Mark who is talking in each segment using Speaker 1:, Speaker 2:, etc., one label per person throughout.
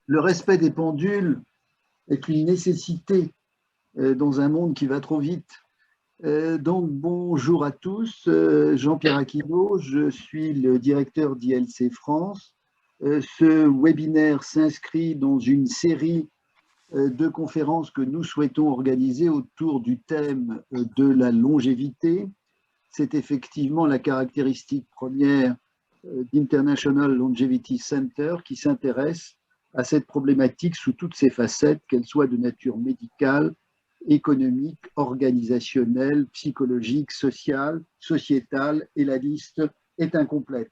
Speaker 1: Le respect des pendules est une nécessité dans un monde qui va trop vite. Donc, bonjour à tous. Jean-Pierre Aquino, je suis le directeur d'ILC France. Ce webinaire s'inscrit dans une série de conférences que nous souhaitons organiser autour du thème de la longévité. C'est effectivement la caractéristique première d'International Longevity Center qui s'intéresse à cette problématique sous toutes ses facettes, qu'elle soit de nature médicale, économique, organisationnelle, psychologique, sociale, sociétale, et la liste est incomplète.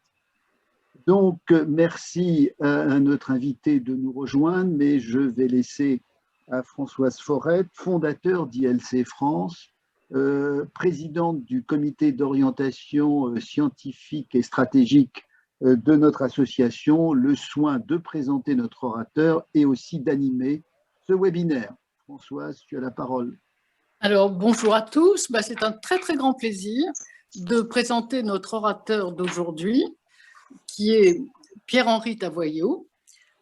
Speaker 1: Donc, merci à notre invité de nous rejoindre, mais je vais laisser à Françoise Forette, fondateur d'ILC France, présidente du comité d'orientation scientifique et stratégique de notre association, le soin de présenter notre orateur et aussi d'animer ce webinaire. Françoise, tu as la parole.
Speaker 2: Alors, bonjour à tous. C'est un très, très grand plaisir de présenter notre orateur d'aujourd'hui, qui est Pierre-Henri Tavoyot.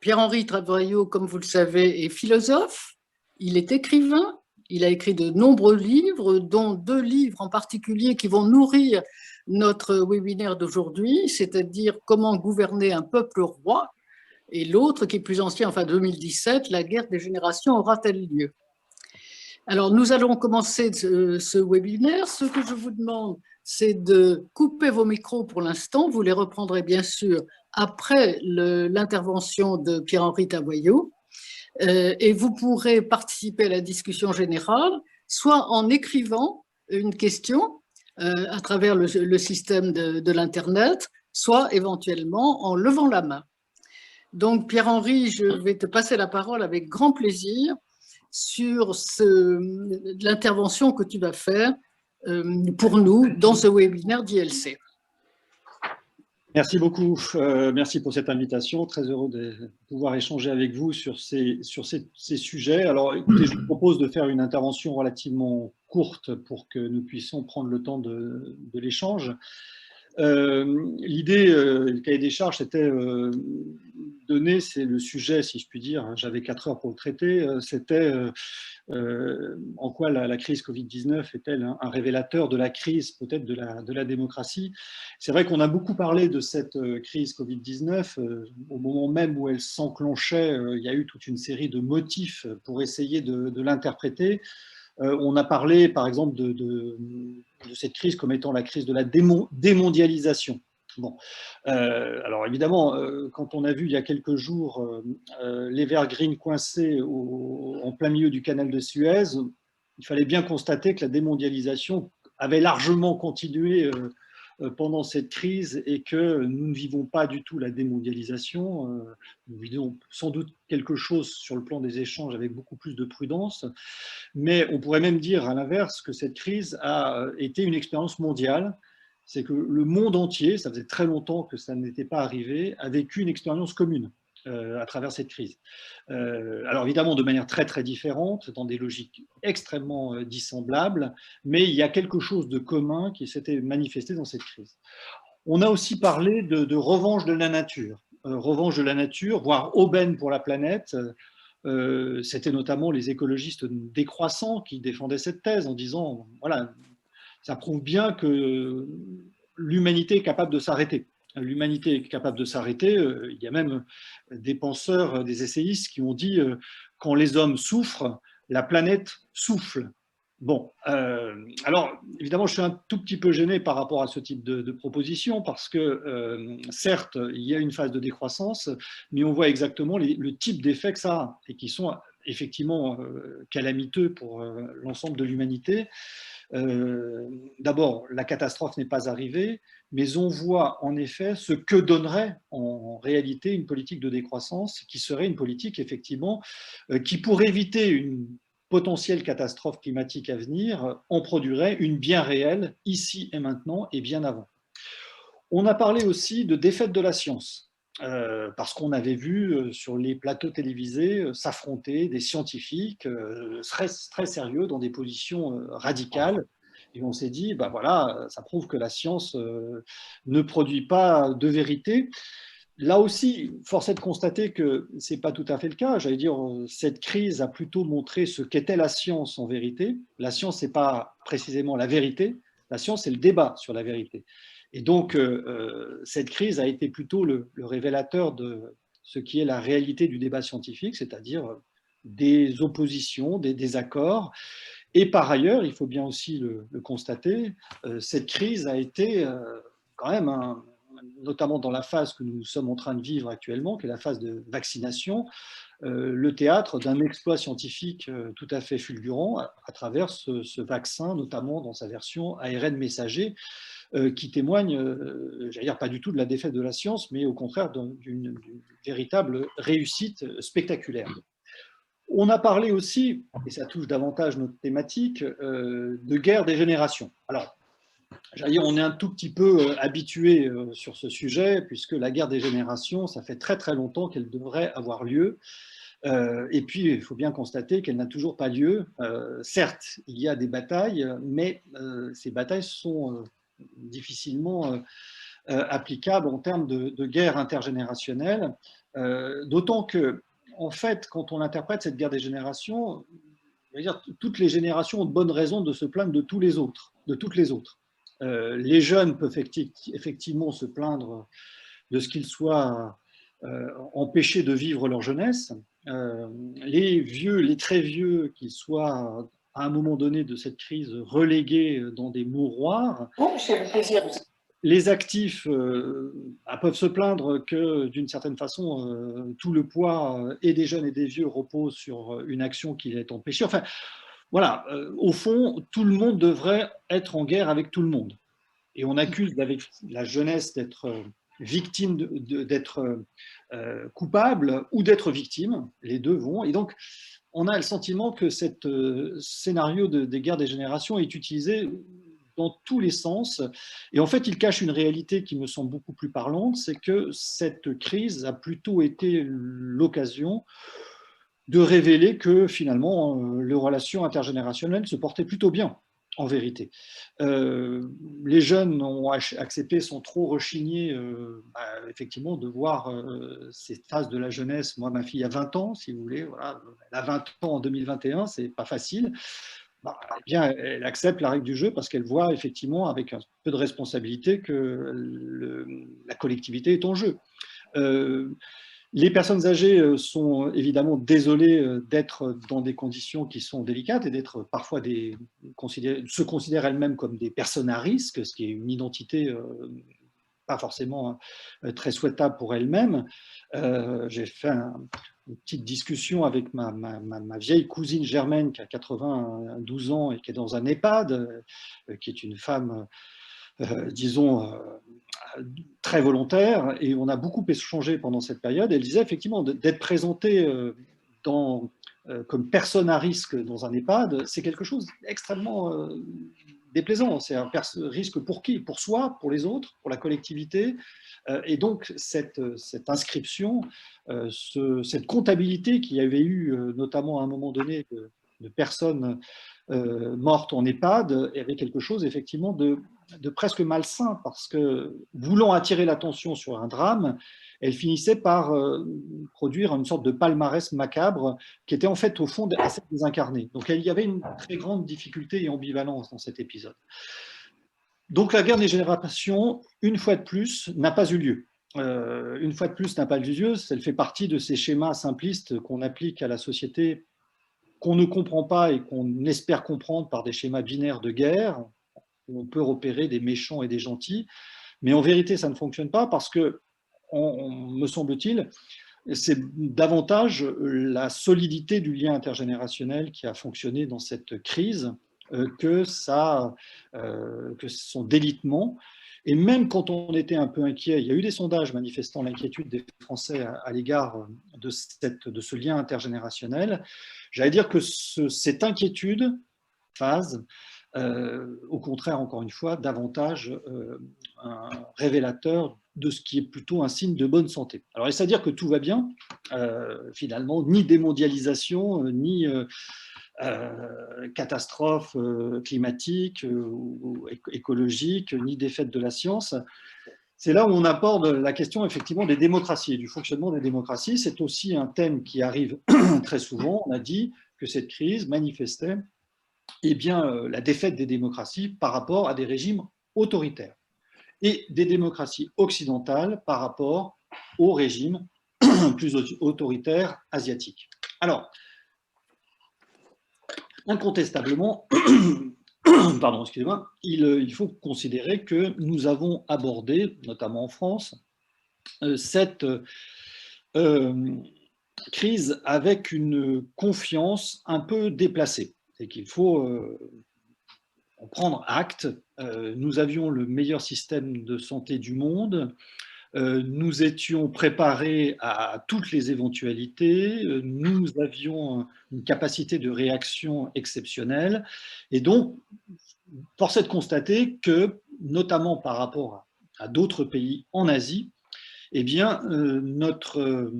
Speaker 2: Pierre-Henri Tavoyot, comme vous le savez, est philosophe, il est écrivain, il a écrit de nombreux livres, dont 2 livres en particulier qui vont nourrir notre webinaire d'aujourd'hui, c'est-à-dire Comment gouverner un peuple roi, et l'autre qui est plus ancien, enfin 2017, La guerre des générations aura-t-elle lieu? Alors, nous allons commencer ce webinaire. Ce que je vous demande, c'est de couper vos micros pour l'instant. Vous les reprendrez bien sûr après l'intervention de Pierre-Henri Tavoyot. Et vous pourrez participer à la discussion générale, soit en écrivant une question à travers le système de l'Internet, soit éventuellement en levant la main. Donc, Pierre-Henri, je vais te passer la parole avec grand plaisir sur l'intervention que tu vas faire pour nous dans ce webinaire d'ILC.
Speaker 3: Merci beaucoup. Merci pour cette invitation. Très heureux de pouvoir échanger avec vous sur ces sujets. Alors, écoutez, je vous propose de faire une intervention relativement courte pour que nous puissions prendre le temps de l'échange. L'idée, le cahier des charges, c'était donner, c'est le sujet, si je puis dire, j'avais 4 heures pour le traiter, c'était en quoi la crise Covid-19 est-elle un révélateur de la crise, peut-être de la démocratie. C'est vrai qu'on a beaucoup parlé de cette crise Covid-19, au moment même où elle s'enclenchait, il y a eu toute une série de motifs pour essayer de l'interpréter. On a parlé, par exemple, de cette crise comme étant la crise de la démondialisation. Bon. Alors évidemment, quand on a vu il y a quelques jours l'Evergreen coincé en plein milieu du canal de Suez, il fallait bien constater que la démondialisation avait largement continué pendant cette crise et que nous ne vivons pas du tout la démondialisation. Nous vivons sans doute quelque chose sur le plan des échanges avec beaucoup plus de prudence, mais on pourrait même dire à l'inverse que cette crise a été une expérience mondiale. C'est que le monde entier, ça faisait très longtemps que ça n'était pas arrivé, a vécu une expérience commune à travers cette crise. Alors évidemment de manière très très différente, dans des logiques extrêmement dissemblables, mais il y a quelque chose de commun qui s'était manifesté dans cette crise. On a aussi parlé de revanche de la nature, voire aubaine pour la planète. C'était notamment les écologistes décroissants qui défendaient cette thèse en disant, voilà, ça prouve bien que l'humanité est capable de s'arrêter. L'humanité est capable de s'arrêter. Il y a même des penseurs, des essayistes qui ont dit quand les hommes souffrent, la planète souffle. Bon, alors évidemment, je suis un tout petit peu gêné par rapport à ce type de proposition parce que certes, il y a une phase de décroissance, mais on voit exactement le type d'effets que ça a et qui sont effectivement calamiteux pour l'ensemble de l'humanité. D'abord, la catastrophe n'est pas arrivée, mais on voit en effet ce que donnerait en réalité une politique de décroissance qui serait une politique effectivement qui, pour éviter une potentielle catastrophe climatique à venir, en produirait une bien réelle ici et maintenant et bien avant. On a parlé aussi de défaite de la science. Parce qu'on avait vu sur les plateaux télévisés s'affronter des scientifiques très sérieux dans des positions radicales. Et on s'est dit, bah voilà, ça prouve que la science ne produit pas de vérité. là aussi, force est de constater que ce n'est pas tout à fait le cas. J'allais dire, cette crise a plutôt montré ce qu'était la science en vérité. La science, ce n'est pas précisément la vérité. La science, c'est le débat sur la vérité. Et donc, cette crise a été plutôt le révélateur de ce qui est la réalité du débat scientifique, c'est-à-dire des oppositions, des désaccords. Et par ailleurs, il faut bien aussi le constater, cette crise a été quand même, notamment dans la phase que nous sommes en train de vivre actuellement, qui est la phase de vaccination, le théâtre d'un exploit scientifique tout à fait fulgurant à travers ce vaccin, notamment dans sa version ARN messager, qui témoigne, j'allais dire, pas du tout de la défaite de la science, mais au contraire d'une véritable réussite spectaculaire. On a parlé aussi, et ça touche davantage notre thématique, de guerre des générations. Alors, j'allais dire, on est un tout petit peu habitué sur ce sujet, puisque la guerre des générations, ça fait très très longtemps qu'elle devrait avoir lieu. Et puis, il faut bien constater qu'elle n'a toujours pas lieu. Certes, il y a des batailles, mais ces batailles sont difficilement applicables en termes de guerre intergénérationnelle, d'autant que, en fait, quand on interprète cette guerre des générations, je veux dire, toutes les générations ont de bonnes raisons de se plaindre de tous les autres, de toutes les autres. Les jeunes peuvent effectivement se plaindre de ce qu'ils soient empêchés de vivre leur jeunesse. Les vieux, les très vieux, qu'ils soient à un moment donné de cette crise relégués dans des mouroirs.
Speaker 2: Oh, c'est un plaisir.
Speaker 3: Les actifs peuvent se plaindre que, d'une certaine façon, tout le poids et des jeunes et des vieux repose sur une action qui les empêchée. Enfin, voilà, au fond, tout le monde devrait être en guerre avec tout le monde. Et on accuse avec la jeunesse d'être victime, d'être coupable ou d'être victime. Les deux vont. Et donc, on a le sentiment que ce scénario des guerres des générations est utilisé dans tous les sens. Et en fait, il cache une réalité qui me semble beaucoup plus parlante, c'est que cette crise a plutôt été l'occasion de révéler que finalement, les relations intergénérationnelles se portaient plutôt bien, en vérité. Les jeunes ont accepté sans trop rechigner, effectivement, de voir ces phases de la jeunesse. Moi, ma fille a 20 ans, si vous voulez, voilà, elle a 20 ans en 2021, c'est pas facile. Eh bien, elle accepte la règle du jeu parce qu'elle voit effectivement, avec un peu de responsabilité, que la collectivité est en jeu. Les personnes âgées sont évidemment désolées d'être dans des conditions qui sont délicates et d'être parfois se considèrent elles-mêmes comme des personnes à risque, ce qui est une identité pas forcément très souhaitable pour elles-mêmes. J'ai fait une petite discussion avec ma vieille cousine Germaine qui a 92 ans et qui est dans un EHPAD, qui est une femme, disons, très volontaire, et on a beaucoup échangé pendant cette période. Elle disait effectivement d'être présentée comme personne à risque dans un EHPAD, c'est quelque chose d'extrêmement déplaisant. C'est un risque pour qui? Pour soi, pour les autres, pour la collectivité. Et donc, cette inscription, cette comptabilité qu'il y avait eu, notamment à un moment donné, de personnes mortes en EHPAD, avait quelque chose effectivement de presque malsain, parce que, voulant attirer l'attention sur un drame, elle finissait par produire une sorte de palmarès macabre qui était en fait au fond assez désincarné. Donc il y avait une très grande difficulté et ambivalence dans cet épisode. Donc la guerre des générations, une fois de plus, n'a pas eu lieu. Une fois de plus, n'a pas eu lieu. Elle fait partie de ces schémas simplistes qu'on applique à la société, qu'on ne comprend pas et qu'on espère comprendre par des schémas binaires de guerre, où on peut repérer des méchants et des gentils. Mais en vérité, ça ne fonctionne pas parce que, me semble-t-il, c'est davantage la solidité du lien intergénérationnel qui a fonctionné dans cette crise que son délitement. Et même quand on était un peu inquiet, il y a eu des sondages manifestant l'inquiétude des Français à l'égard de ce lien intergénérationnel. J'allais dire que cette inquiétude phase, au contraire, encore une fois, davantage un révélateur de ce qui est plutôt un signe de bonne santé. Alors, est-ce à dire que tout va bien? Finalement, ni démondialisation, ni catastrophe climatique ou écologique, ni défaite de la science. c'est là où on aborde la question effectivement des démocraties et du fonctionnement des démocraties. C'est aussi un thème qui arrive très souvent. On a dit que cette crise manifestait la défaite des démocraties par rapport à des régimes autoritaires et des démocraties occidentales par rapport aux régimes plus autoritaires asiatiques. Alors, incontestablement, pardon, excusez-moi, il faut considérer que nous avons abordé, notamment en France, cette crise avec une confiance un peu déplacée. C'est qu'il faut en prendre acte. Nous avions le meilleur système de santé du monde. Nous étions préparés à toutes les éventualités, nous avions une capacité de réaction exceptionnelle et donc, force est de constater que, notamment par rapport à d'autres pays en Asie, eh bien, notre,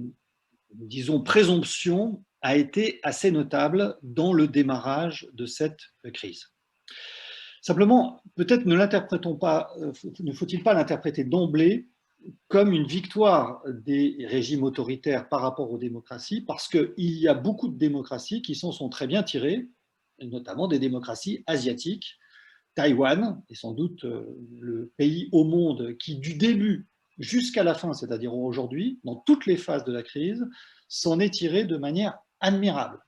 Speaker 3: disons, présomption a été assez notable dans le démarrage de cette crise. Simplement, peut-être ne faut-il pas l'interpréter d'emblée comme une victoire des régimes autoritaires par rapport aux démocraties, parce qu'il y a beaucoup de démocraties qui s'en sont très bien tirées, notamment des démocraties asiatiques. Taïwan est sans doute le pays au monde qui, du début jusqu'à la fin, c'est-à-dire aujourd'hui, dans toutes les phases de la crise, s'en est tiré de manière admirable.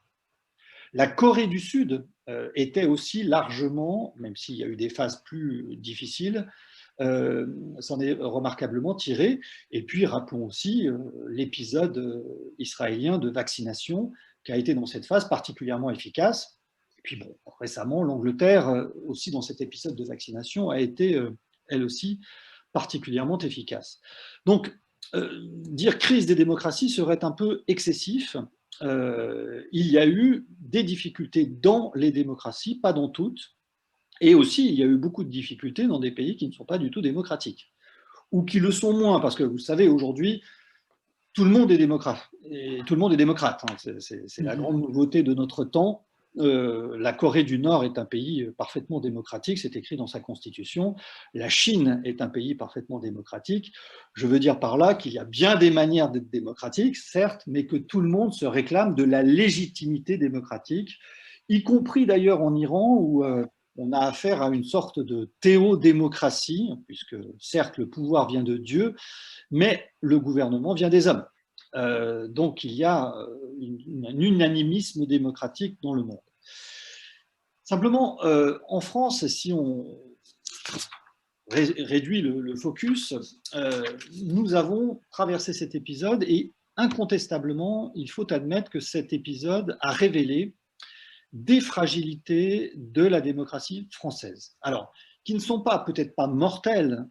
Speaker 3: La Corée du Sud était aussi largement, même s'il y a eu des phases plus difficiles, s'en est remarquablement tiré. Et puis, rappelons aussi l'épisode israélien de vaccination qui a été dans cette phase particulièrement efficace. Et puis, bon, récemment, l'Angleterre, aussi dans cet épisode de vaccination, a été, elle aussi, particulièrement efficace. Donc, dire crise des démocraties serait un peu excessif. Il y a eu des difficultés dans les démocraties, pas dans toutes. Et aussi, il y a eu beaucoup de difficultés dans des pays qui ne sont pas du tout démocratiques, ou qui le sont moins, parce que vous savez, aujourd'hui, tout le monde est démocrate. Et tout le monde est démocrate. Hein. C'est la grande nouveauté de notre temps. La Corée du Nord est un pays parfaitement démocratique, c'est écrit dans sa constitution. La Chine est un pays parfaitement démocratique. Je veux dire par là qu'il y a bien des manières d'être démocratique, certes, mais que tout le monde se réclame de la légitimité démocratique, y compris d'ailleurs en Iran, où on a affaire à une sorte de théodémocratie, puisque certes le pouvoir vient de Dieu, mais le gouvernement vient des hommes. Donc il y a un unanimisme démocratique dans le monde. Simplement, en France, si on réduit le focus, nous avons traversé cet épisode et incontestablement, il faut admettre que cet épisode a révélé des fragilités de la démocratie française. Alors, qui ne sont pas peut-être pas mortelles,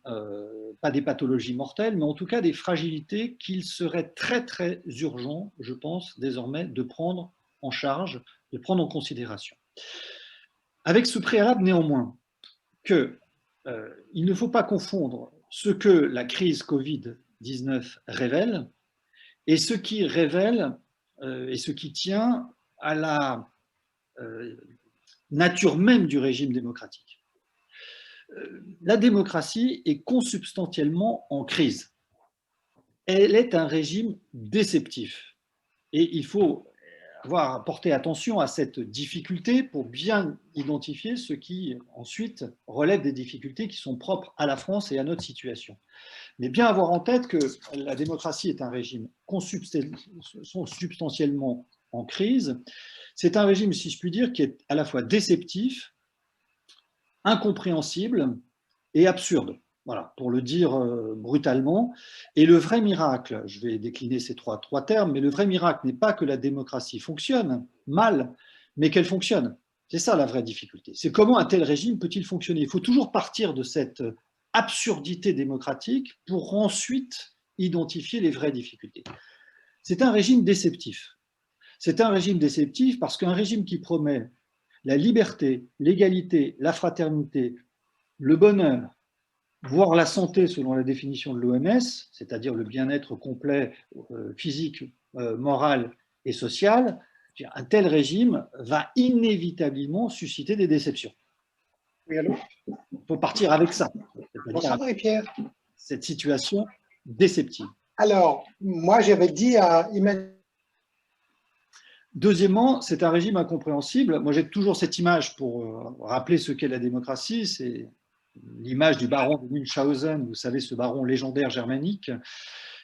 Speaker 3: pas des pathologies mortelles, mais en tout cas des fragilités qu'il serait très très urgent, je pense, désormais, de prendre en charge, de prendre en considération. Avec ce préalable néanmoins, qu'il ne faut pas confondre ce que la crise Covid-19 révèle et ce qui révèle et ce qui tient à la nature même du régime démocratique. La démocratie est consubstantiellement en crise. Elle est un régime déceptif. Et il faut porter attention à cette difficulté pour bien identifier ce qui, ensuite, relève des difficultés qui sont propres à la France et à notre situation. Mais bien avoir en tête que la démocratie est un régime consubstantiellement en crise. C'est un régime, si je puis dire, qui est à la fois déceptif, incompréhensible et absurde, voilà, pour le dire brutalement. Et le vrai miracle, je vais décliner ces trois termes, mais le vrai miracle n'est pas que la démocratie fonctionne mal, mais qu'elle fonctionne. C'est ça la vraie difficulté. C'est comment un tel régime peut-il fonctionner. Il faut toujours partir de cette absurdité démocratique pour ensuite identifier les vraies difficultés. C'est un régime déceptif. C'est un régime déceptif parce qu'un régime qui promet la liberté, l'égalité, la fraternité, le bonheur, voire la santé selon la définition de l'OMS, c'est-à-dire le bien-être complet physique, moral et social, un tel régime va inévitablement susciter des déceptions.
Speaker 4: Oui, allô ?
Speaker 3: Il faut partir avec ça.
Speaker 4: Bonsoir Marie-Pierre.
Speaker 3: cette situation déceptive.
Speaker 4: Alors, moi, j'avais dit à Emmanuel.
Speaker 3: Deuxièmement, c'est un régime incompréhensible. Moi, j'ai toujours cette image pour rappeler ce qu'est la démocratie. C'est l'image du baron de Münchhausen, vous savez, ce baron légendaire germanique,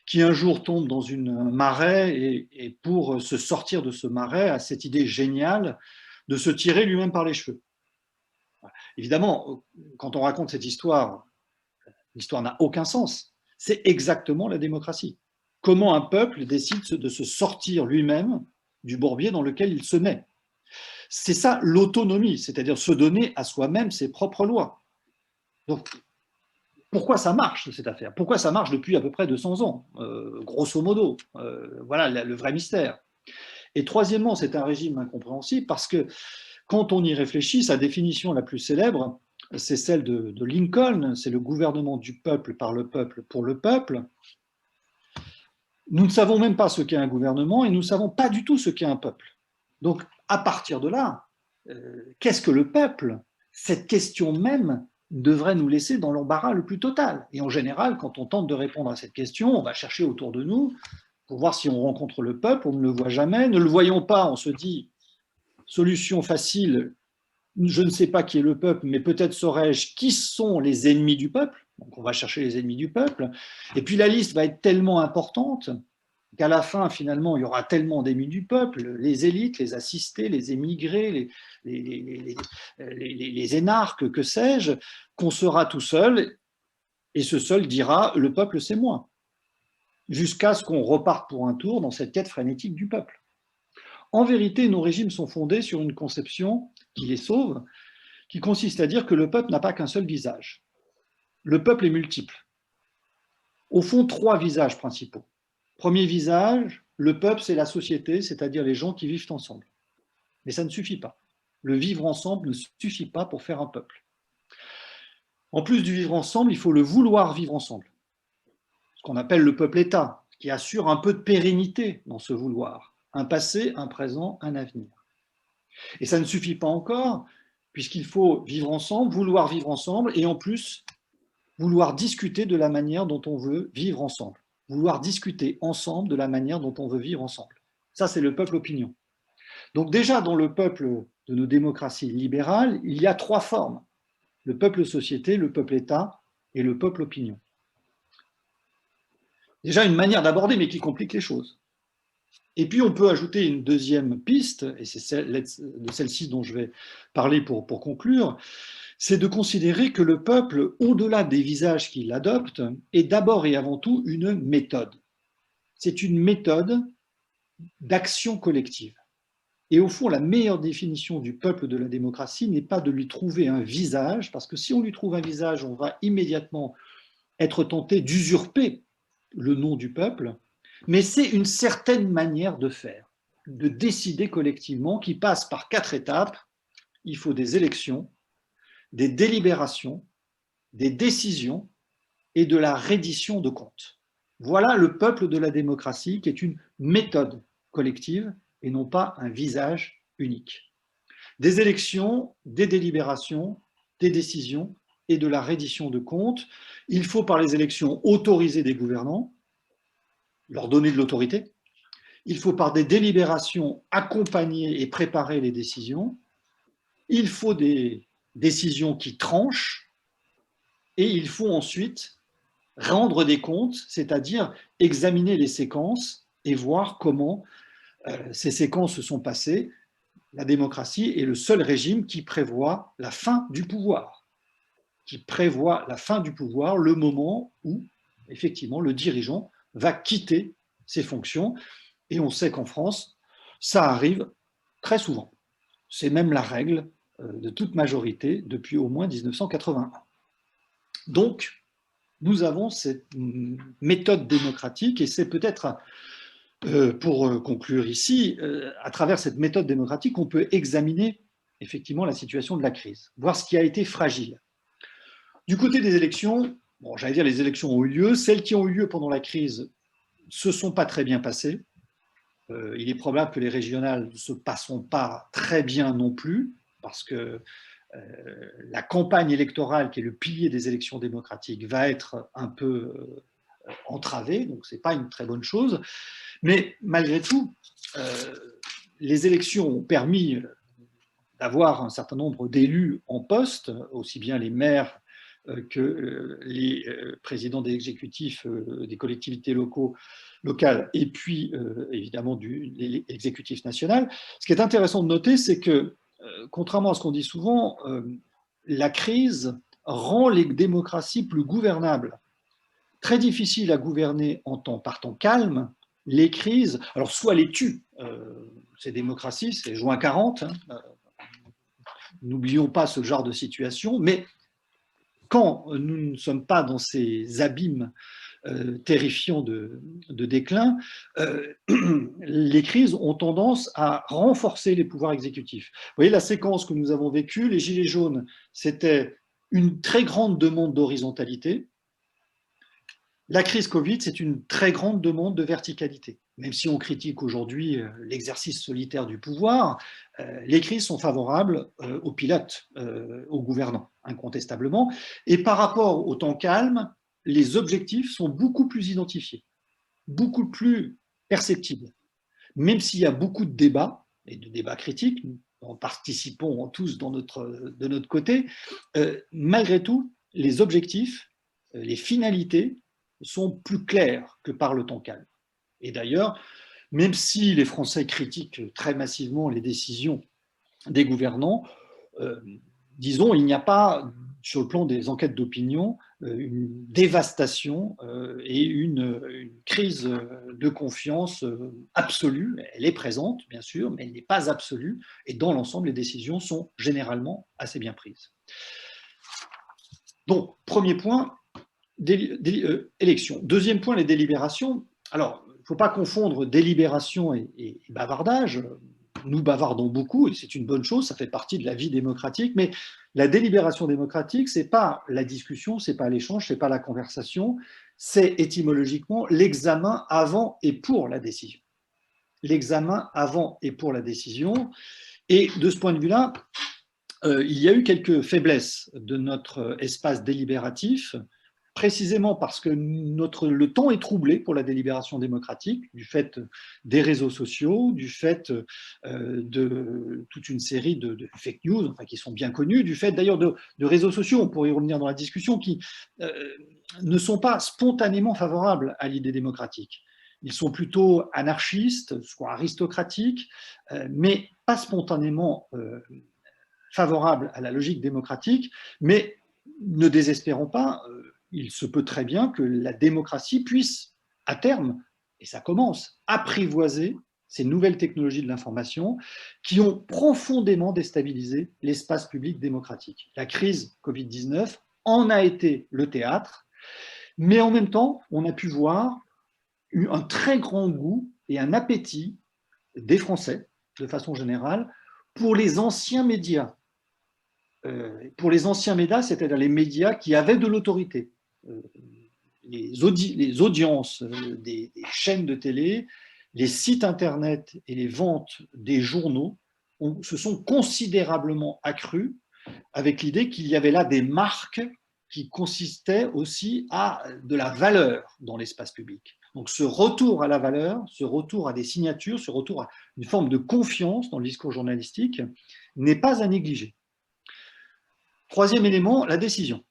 Speaker 3: qui un jour tombe dans un marais et pour se sortir de ce marais a cette idée géniale de se tirer lui-même par les cheveux. Évidemment, quand on raconte cette histoire, l'histoire n'a aucun sens. C'est exactement la démocratie. Comment un peuple décide de se sortir lui-même du bourbier dans lequel il se met. C'est ça l'autonomie, c'est-à-dire se donner à soi-même ses propres lois. Donc, pourquoi ça marche, cette affaire? Pourquoi ça marche depuis à peu près 200 ans, grosso modo? Voilà le vrai mystère. Et troisièmement, c'est un régime incompréhensible parce que quand on y réfléchit, sa définition la plus célèbre, c'est celle de Lincoln, c'est le gouvernement du peuple, par le peuple, pour le peuple. Nous ne savons même pas ce qu'est un gouvernement et nous ne savons pas du tout ce qu'est un peuple. Donc, à partir de là, qu'est-ce que le peuple? Cette question même devrait nous laisser dans l'embarras le plus total. Et en général, quand on tente de répondre à cette question, on va chercher autour de nous pour voir si on rencontre le peuple, on ne le voit jamais. Ne le voyons pas, on se dit, solution facile, je ne sais pas qui est le peuple, mais peut-être saurais-je qui sont les ennemis du peuple. Donc on va chercher les ennemis du peuple. Et puis la liste va être tellement importante qu'à la fin, finalement, il y aura tellement d'ennemis du peuple, les élites, les assistés, les émigrés, les énarques, que sais-je, qu'on sera tout seul, et ce seul dira « le peuple, c'est moi », jusqu'à ce qu'on reparte pour un tour dans cette quête frénétique du peuple. En vérité, nos régimes sont fondés sur une conception qui les sauve, qui consiste à dire que le peuple n'a pas qu'un seul visage. Le peuple est multiple. Au fond, 3 visages principaux. Premier visage, le peuple, c'est la société, c'est-à-dire les gens qui vivent ensemble. Mais ça ne suffit pas. Le vivre ensemble ne suffit pas pour faire un peuple. En plus du vivre ensemble, il faut le vouloir vivre ensemble. Ce qu'on appelle le peuple-État, qui assure un peu de pérennité dans ce vouloir. Un passé, un présent, un avenir. Et ça ne suffit pas encore, puisqu'il faut vivre ensemble, vouloir vivre ensemble, et en plus, vouloir discuter de la manière dont on veut vivre ensemble. Vouloir discuter ensemble de la manière dont on veut vivre ensemble. Ça, c'est le peuple opinion. Donc déjà, dans le peuple de nos démocraties libérales, il y a 3 formes. Le peuple société, le peuple État et le peuple opinion. Déjà une manière d'aborder, mais qui complique les choses. Et puis on peut ajouter une deuxième piste, et c'est de celle-ci dont je vais parler pour conclure, c'est de considérer que le peuple, au-delà des visages qu'il adopte, est d'abord et avant tout une méthode. C'est une méthode d'action collective. Et au fond, la meilleure définition du peuple de la démocratie n'est pas de lui trouver un visage, parce que si on lui trouve un visage, on va immédiatement être tenté d'usurper le nom du peuple, mais c'est une certaine manière de faire, de décider collectivement, qui passe par 4 étapes. Il faut des élections, des délibérations, des décisions et de la reddition de comptes. Voilà le peuple de la démocratie qui est une méthode collective et non pas un visage unique. Des élections, des délibérations, des décisions et de la reddition de comptes. Il faut par les élections autoriser des gouvernants, leur donner de l'autorité. Il faut par des délibérations accompagner et préparer les décisions. Il faut des décisions qui tranchent et il faut ensuite rendre des comptes, c'est-à-dire examiner les séquences et voir comment ces séquences se sont passées. La démocratie est le seul régime qui prévoit la fin du pouvoir, le moment où, effectivement, le dirigeant va quitter ses fonctions. Et on sait qu'en France, ça arrive très souvent. C'est même la règle de toute majorité depuis au moins 1981. Donc, nous avons cette méthode démocratique et c'est peut-être, pour conclure ici, à travers cette méthode démocratique qu'on peut examiner effectivement la situation de la crise, voir ce qui a été fragile. Du côté des élections, bon, j'allais dire les élections ont eu lieu, celles qui ont eu lieu pendant la crise ne se sont pas très bien passées. Il est probable que les régionales ne se passeront pas très bien non plus, parce que la campagne électorale, qui est le pilier des élections démocratiques, va être un peu entravée, donc ce n'est pas une très bonne chose. Mais malgré tout, les élections ont permis d'avoir un certain nombre d'élus en poste, aussi bien les maires que les présidents des exécutifs des collectivités locales et puis évidemment de l'exécutif national. Ce qui est intéressant de noter, c'est que, contrairement à ce qu'on dit souvent, la crise rend les démocraties plus gouvernables. Très difficile à gouverner par temps calme. Les crises, alors soit les tuent, ces démocraties, c'est juin 40, hein, n'oublions pas ce genre de situation, mais quand nous ne sommes pas dans ces abîmes terrifiants de déclin, les crises ont tendance à renforcer les pouvoirs exécutifs. Vous voyez la séquence que nous avons vécue, les Gilets jaunes, c'était une très grande demande d'horizontalité. La crise Covid, c'est une très grande demande de verticalité. Même si on critique aujourd'hui l'exercice solitaire du pouvoir, les crises sont favorables aux pilotes, aux gouvernants, incontestablement. Et par rapport au temps calme, les objectifs sont beaucoup plus identifiés, beaucoup plus perceptibles. Même s'il y a beaucoup de débats, et de débats critiques, nous participons tous de notre côté, malgré tout, les objectifs, les finalités, sont plus clairs que par le temps calme. Et d'ailleurs, même si les Français critiquent très massivement les décisions des gouvernants, disons, il n'y a pas, sur le plan des enquêtes d'opinion, une dévastation et une crise de confiance absolue. Elle est présente, bien sûr, mais elle n'est pas absolue. Et dans l'ensemble, les décisions sont généralement assez bien prises. Donc, premier point, élections. Deuxième point, les délibérations. Alors, il ne faut pas confondre délibération et bavardage. Nous bavardons beaucoup, et c'est une bonne chose, ça fait partie de la vie démocratique, mais la délibération démocratique, ce n'est pas la discussion, ce n'est pas l'échange, ce n'est pas la conversation, c'est étymologiquement l'examen avant et pour la décision. L'examen avant et pour la décision. Et de ce point de vue-là, il y a eu quelques faiblesses de notre espace délibératif, précisément parce que le temps est troublé pour la délibération démocratique, du fait des réseaux sociaux, du fait de toute une série de fake news, enfin, qui sont bien connus, du fait d'ailleurs de réseaux sociaux, on pourrait y revenir dans la discussion, qui ne sont pas spontanément favorables à l'idée démocratique. Ils sont plutôt anarchistes, soit aristocratiques, mais pas spontanément favorables à la logique démocratique, mais ne désespérons pas, il se peut très bien que la démocratie puisse, à terme, et ça commence, apprivoiser ces nouvelles technologies de l'information qui ont profondément déstabilisé l'espace public démocratique. La crise Covid-19 en a été le théâtre, mais en même temps, on a pu voir un très grand goût et un appétit des Français, de façon générale, pour les anciens médias. Pour les anciens médias, c'est-à-dire les médias qui avaient de l'autorité. Les audiences des chaînes de télé, les sites internet et les ventes des journaux se sont considérablement accrues avec l'idée qu'il y avait là des marques qui consistaient aussi à de la valeur dans l'espace public. Donc ce retour à la valeur, ce retour à des signatures, ce retour à une forme de confiance dans le discours journalistique n'est pas à négliger. Troisième élément, la décision.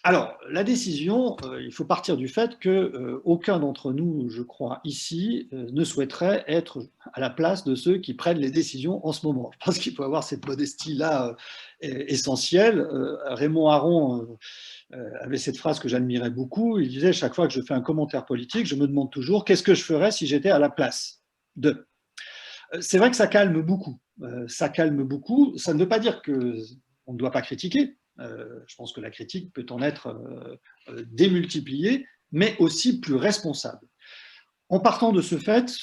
Speaker 3: Alors, la décision, il faut partir du fait qu'aucun d'entre nous, je crois, ici, ne souhaiterait être à la place de ceux qui prennent les décisions en ce moment. Je pense qu'il faut avoir cette modestie-là essentielle. Raymond Aron avait cette phrase que j'admirais beaucoup. Il disait, chaque fois que je fais un commentaire politique, je me demande toujours qu'est-ce que je ferais si j'étais à la place de. C'est vrai que ça calme beaucoup. Ça calme beaucoup. Ça ne veut pas dire qu'on ne doit pas critiquer. Je pense que la critique peut en être démultipliée, mais aussi plus responsable. En partant de ce fait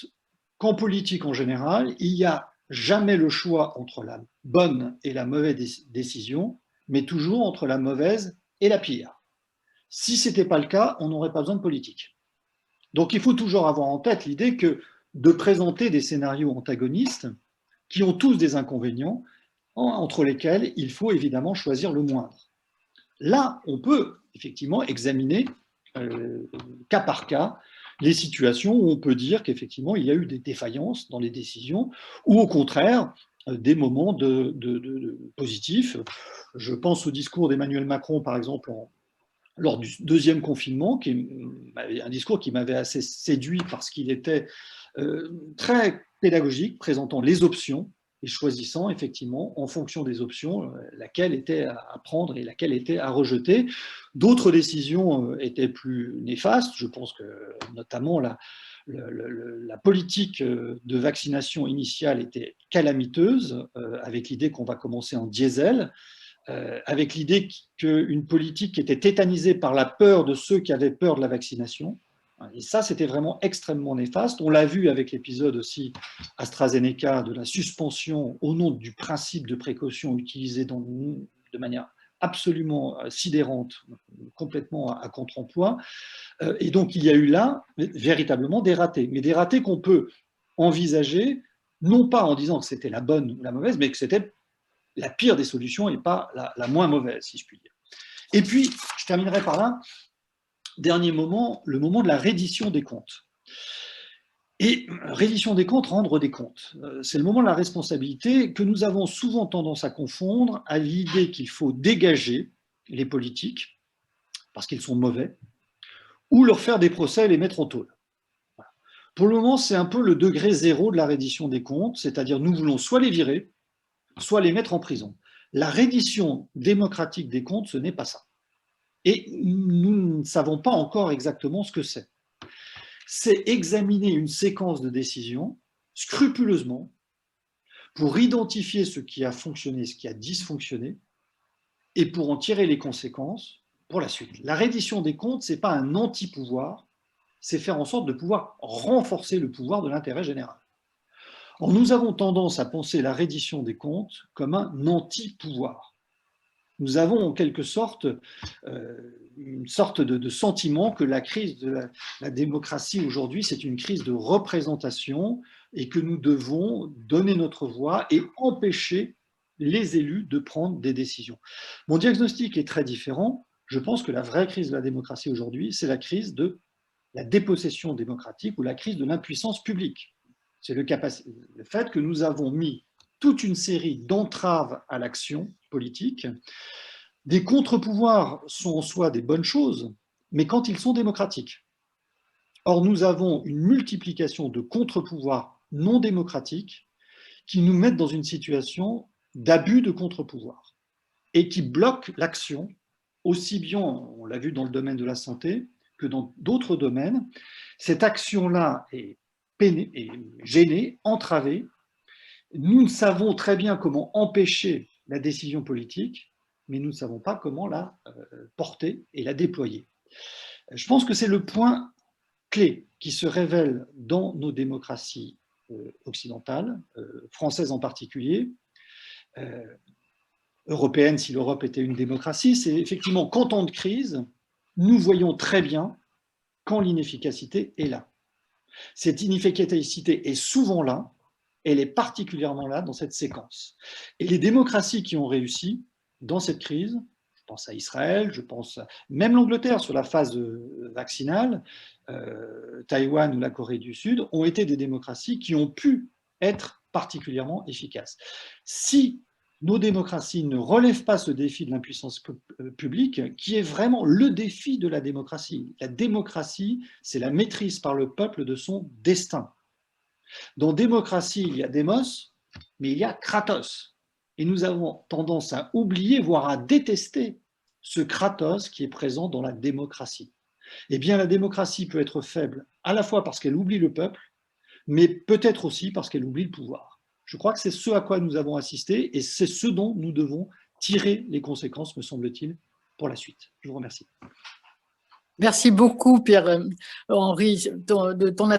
Speaker 3: qu'en politique en général, il n'y a jamais le choix entre la bonne et la mauvaise décision, mais toujours entre la mauvaise et la pire. Si ce n'était pas le cas, on n'aurait pas besoin de politique. Donc il faut toujours avoir en tête l'idée que de présenter des scénarios antagonistes qui ont tous des inconvénients, entre lesquels il faut évidemment choisir le moindre. Là, on peut effectivement examiner cas par cas les situations où on peut dire qu'effectivement il y a eu des défaillances dans les décisions ou au contraire des moments positifs. Je pense au discours d'Emmanuel Macron par exemple lors du deuxième confinement, qui est un discours qui m'avait assez séduit parce qu'il était très pédagogique, présentant les options et choisissant effectivement en fonction des options laquelle était à prendre et laquelle était à rejeter. D'autres décisions étaient plus néfastes. Je pense que notamment la politique de vaccination initiale était calamiteuse, avec l'idée qu'on va commencer en diesel, avec l'idée qu'une politique qui était tétanisée par la peur de ceux qui avaient peur de la vaccination. Et ça, c'était vraiment extrêmement néfaste. On l'a vu avec l'épisode aussi AstraZeneca de la suspension au nom du principe de précaution utilisé de manière absolument sidérante, complètement à contre-emploi. Et donc, il y a eu là véritablement des ratés. Mais des ratés qu'on peut envisager, non pas en disant que c'était la bonne ou la mauvaise, mais que c'était la pire des solutions et pas la moins mauvaise, si je puis dire. Et puis, je terminerai par là, dernier moment, le moment de la reddition des comptes. Et reddition des comptes, rendre des comptes, c'est le moment de la responsabilité que nous avons souvent tendance à confondre à l'idée qu'il faut dégager les politiques parce qu'ils sont mauvais, ou leur faire des procès et les mettre en tôle. Pour le moment, c'est un peu le degré zéro de la reddition des comptes, c'est-à-dire nous voulons soit les virer, soit les mettre en prison. La reddition démocratique des comptes, ce n'est pas ça. Et nous ne savons pas encore exactement ce que c'est. C'est examiner une séquence de décisions scrupuleusement pour identifier ce qui a fonctionné, ce qui a dysfonctionné, et pour en tirer les conséquences pour la suite. La reddition des comptes, ce n'est pas un anti-pouvoir, c'est faire en sorte de pouvoir renforcer le pouvoir de l'intérêt général. Or, nous avons tendance à penser la reddition des comptes comme un anti-pouvoir. Nous avons en quelque sorte une sorte de sentiment que la crise de la démocratie aujourd'hui, c'est une crise de représentation et que nous devons donner notre voix et empêcher les élus de prendre des décisions. Mon diagnostic est très différent. Je pense que la vraie crise de la démocratie aujourd'hui, c'est la crise de la dépossession démocratique ou la crise de l'impuissance publique. C'est le fait que nous avons mis toute une série d'entraves à l'action politique. Des contre-pouvoirs sont en soi des bonnes choses, mais quand ils sont démocratiques. Or, nous avons une multiplication de contre-pouvoirs non démocratiques qui nous mettent dans une situation d'abus de contre-pouvoir et qui bloquent l'action, aussi bien, on l'a vu dans le domaine de la santé, que dans d'autres domaines. Cette action-là est gênée, entravée. Nous savons très bien comment empêcher la décision politique, mais nous ne savons pas comment la porter et la déployer. Je pense que c'est le point clé qui se révèle dans nos démocraties occidentales, françaises en particulier, européennes si l'Europe était une démocratie, c'est effectivement qu'en temps de crise, nous voyons très bien quand l'inefficacité est là. Cette inefficacité est souvent là, elle est particulièrement là dans cette séquence. Et les démocraties qui ont réussi dans cette crise, je pense à Israël, je pense même l'Angleterre sur la phase vaccinale, Taïwan ou la Corée du Sud, ont été des démocraties qui ont pu être particulièrement efficaces. Si nos démocraties ne relèvent pas ce défi de l'impuissance publique, qui est vraiment le défi de la démocratie. La démocratie, c'est la maîtrise par le peuple de son destin. Dans démocratie, il y a démos, mais il y a kratos. Et nous avons tendance à oublier, voire à détester ce kratos qui est présent dans la démocratie. Eh bien, la démocratie peut être faible à la fois parce qu'elle oublie le peuple, mais peut-être aussi parce qu'elle oublie le pouvoir. Je crois que c'est ce à quoi nous avons assisté et c'est ce dont nous devons tirer les conséquences, me semble-t-il, pour la suite. Je vous remercie.
Speaker 2: Merci beaucoup, Pierre-Henri, de ton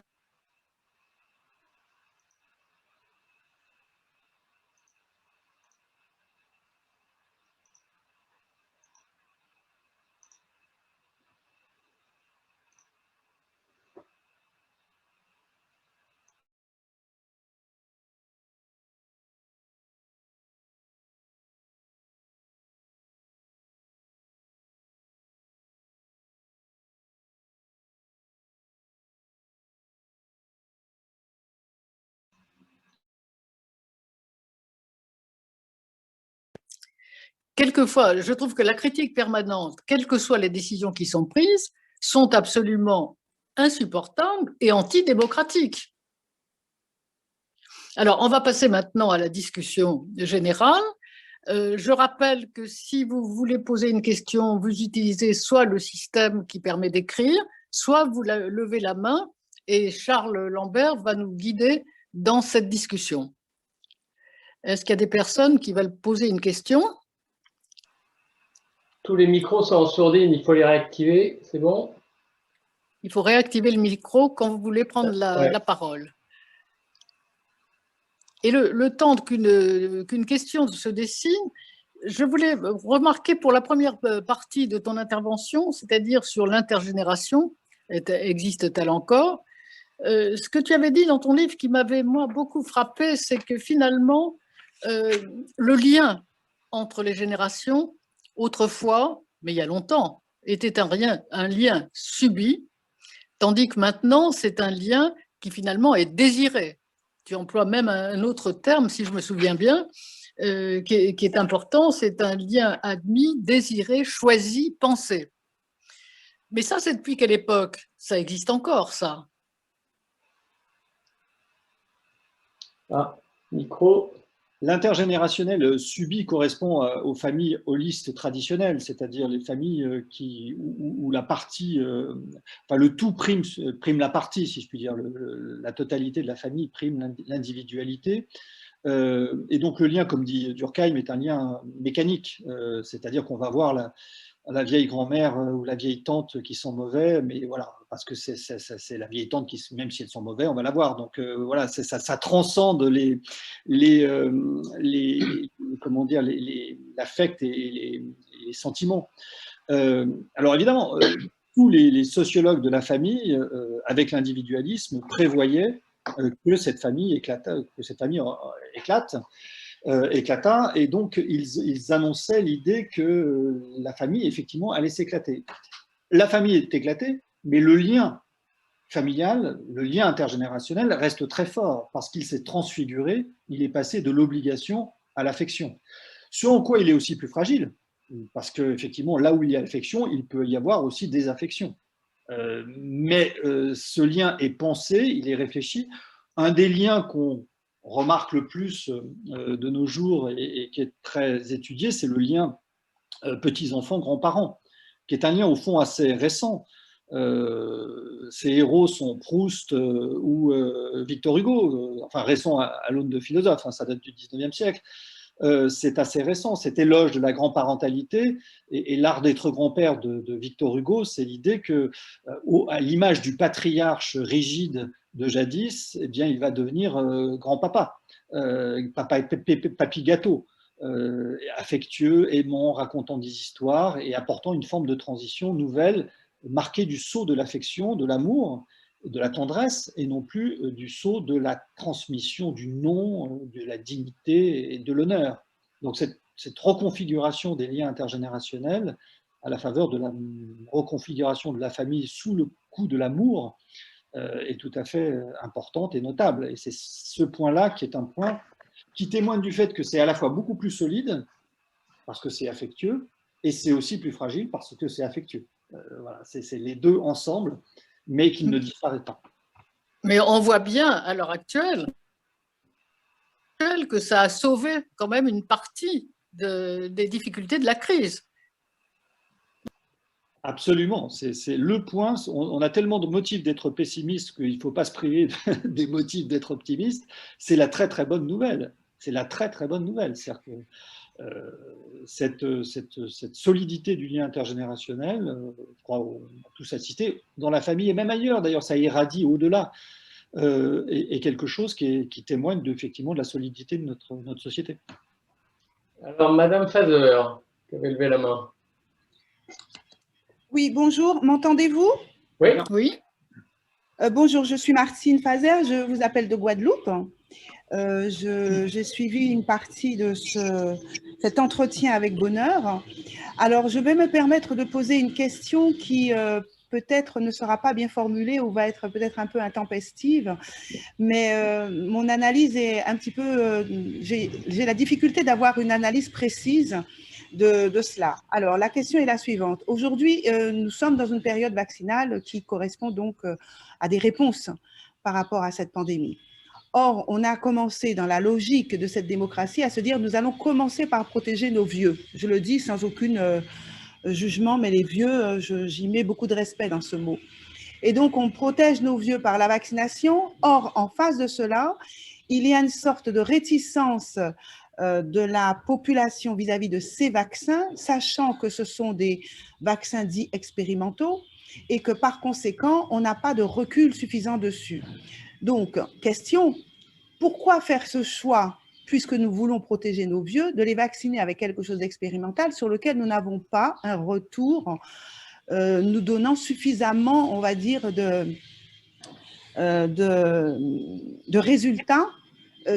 Speaker 2: quelquefois, je trouve que la critique permanente, quelles que soient les décisions qui sont prises, sont absolument insupportables et antidémocratiques. Alors, on va passer maintenant à la discussion générale. Je rappelle que si vous voulez poser une question, vous utilisez soit le système qui permet d'écrire, soit vous levez la main et Charles Lambert va nous guider dans cette discussion. Est-ce qu'il y a des personnes qui veulent poser une question?
Speaker 5: Tous les micros sont en sourdine, il faut les réactiver, c'est bon?
Speaker 2: Il faut réactiver le micro quand vous voulez prendre la parole. Et le temps qu'une question se dessine, je voulais remarquer pour la première partie de ton intervention, c'est-à-dire sur l'intergénération, existe-t-elle encore? Ce que tu avais dit dans ton livre qui m'avait, moi, beaucoup frappé, c'est que finalement, le lien entre les générations, autrefois, mais il y a longtemps, était un lien subi, tandis que maintenant, c'est un lien qui finalement est désiré. Tu emploies même un autre terme, si je me souviens bien, qui est important, c'est un lien admis, désiré, choisi, pensé. Mais ça, c'est depuis quelle époque? Ça existe encore, ça?
Speaker 5: Ah, micro.
Speaker 3: L'intergénérationnel subi correspond aux familles holistes traditionnelles, c'est-à-dire les familles où la partie, enfin le tout prime la partie, si je puis dire, la totalité de la famille prime l'individualité. Et donc le lien, comme dit Durkheim, est un lien mécanique, c'est-à-dire qu'on va voir la vieille grand-mère ou la vieille tante qui sont mauvais, mais voilà, parce que c'est la vieille tante qui, même si elles sont mauvais, on va la voir. Donc voilà, ça transcende comment dire, l'affect et les sentiments. Alors évidemment, tous les sociologues de la famille, avec l'individualisme, prévoyaient que cette famille éclata, et donc ils annonçaient l'idée que la famille, effectivement, allait s'éclater. La famille est éclatée, mais le lien familial, le lien intergénérationnel reste très fort parce qu'il s'est transfiguré, il est passé de l'obligation à l'affection. Ce en quoi il est aussi plus fragile, parce qu'effectivement, là où il y a affection, il peut y avoir aussi désaffection. Mais ce lien est pensé, il est réfléchi. Un des liens qu'on remarque le plus de nos jours et qui est très étudié, c'est le lien petits-enfants-grands-parents, qui est un lien au fond assez récent. Ces héros sont Proust ou Victor Hugo, enfin récent à l'aune de philosophes, hein, ça date du 19e siècle. C'est assez récent, cet éloge de la grand-parentalité et l'art d'être grand-père de Victor Hugo, c'est l'idée que, à l'image du patriarche rigide de jadis, eh bien, il va devenir grand-papa, papy gâteau, affectueux, aimant, racontant des histoires et apportant une forme de transition nouvelle, marquée du sceau de l'affection, de l'amour, de la tendresse et non plus du sceau de la transmission du nom, de la dignité et de l'honneur. Donc cette reconfiguration des liens intergénérationnels à la faveur de la reconfiguration de la famille sous le coup de l'amour est tout à fait importante et notable. Et c'est ce point-là qui est un point qui témoigne du fait que c'est à la fois beaucoup plus solide parce que c'est affectueux et c'est aussi plus fragile parce que c'est affectueux. Voilà, c'est les deux ensemble, mais qui ne disparaît pas.
Speaker 2: Mais on voit bien à l'heure actuelle que ça a sauvé quand même une partie des difficultés de la crise.
Speaker 3: Absolument, c'est le point. On a tellement de motifs d'être pessimiste qu'il ne faut pas se priver des motifs d'être optimiste. C'est la très très bonne nouvelle. C'est la très très bonne nouvelle. C'est-à-dire que cette solidité du lien intergénérationnel, je crois qu'on a tous assisté, dans la famille et même ailleurs, d'ailleurs ça irradie au-delà, est quelque chose qui témoigne effectivement de la solidité de notre société.
Speaker 5: Alors, Madame Fazer, qui avait levé la main.
Speaker 6: Oui, bonjour, m'entendez-vous?
Speaker 5: Oui.
Speaker 2: Oui.
Speaker 6: Bonjour, je suis Martine Fazer, je vous appelle de Guadeloupe. J'ai suivi une partie de cet entretien avec bonheur. Alors, je vais me permettre de poser une question qui peut-être ne sera pas bien formulée ou va être peut-être un peu intempestive, mais mon analyse est un petit peu… j'ai la difficulté d'avoir une analyse précise de cela. Alors, la question est la suivante. Aujourd'hui, nous sommes dans une période vaccinale qui correspond donc à des réponses par rapport à cette pandémie. Or, on a commencé dans la logique de cette démocratie à se dire nous allons commencer par protéger nos vieux. Je le dis sans aucun jugement, mais les vieux, j'y mets beaucoup de respect dans ce mot. Et donc, on protège nos vieux par la vaccination. Or, en face de cela, il y a une sorte de réticence de la population vis-à-vis de ces vaccins, sachant que ce sont des vaccins dits expérimentaux et que par conséquent, on n'a pas de recul suffisant dessus. Donc, question, pourquoi faire ce choix, puisque nous voulons protéger nos vieux, de les vacciner avec quelque chose d'expérimental sur lequel nous n'avons pas un retour nous donnant suffisamment, on va dire, de résultats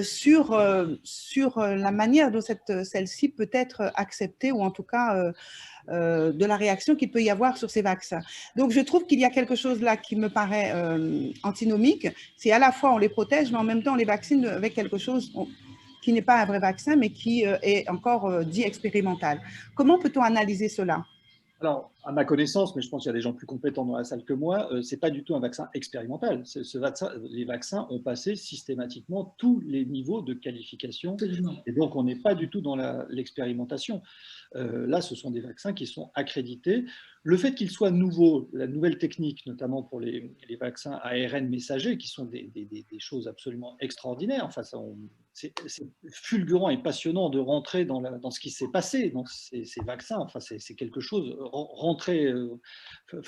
Speaker 6: sur la manière dont celle-ci peut être acceptée ou en tout cas de la réaction qu'il peut y avoir sur ces vaccins. Donc, je trouve qu'il y a quelque chose là qui me paraît antinomique. C'est à la fois on les protège, mais en même temps on les vaccine avec quelque chose qui n'est pas un vrai vaccin, mais qui est encore dit expérimental. Comment peut-on analyser cela ?
Speaker 3: Alors, à ma connaissance, mais je pense qu'il y a des gens plus compétents dans la salle que moi, ce n'est pas du tout un vaccin expérimental. Les vaccins ont passé systématiquement tous les niveaux de qualification. Et donc, on n'est pas du tout dans l'expérimentation. Là, ce sont des vaccins qui sont accrédités. Le fait qu'ils soient nouveaux, la nouvelle technique, notamment pour les vaccins ARN messagers, qui sont des choses absolument extraordinaires. Enfin, c'est fulgurant et passionnant de rentrer dans ce qui s'est passé dans ces vaccins. Enfin, c'est quelque chose. Rentrer,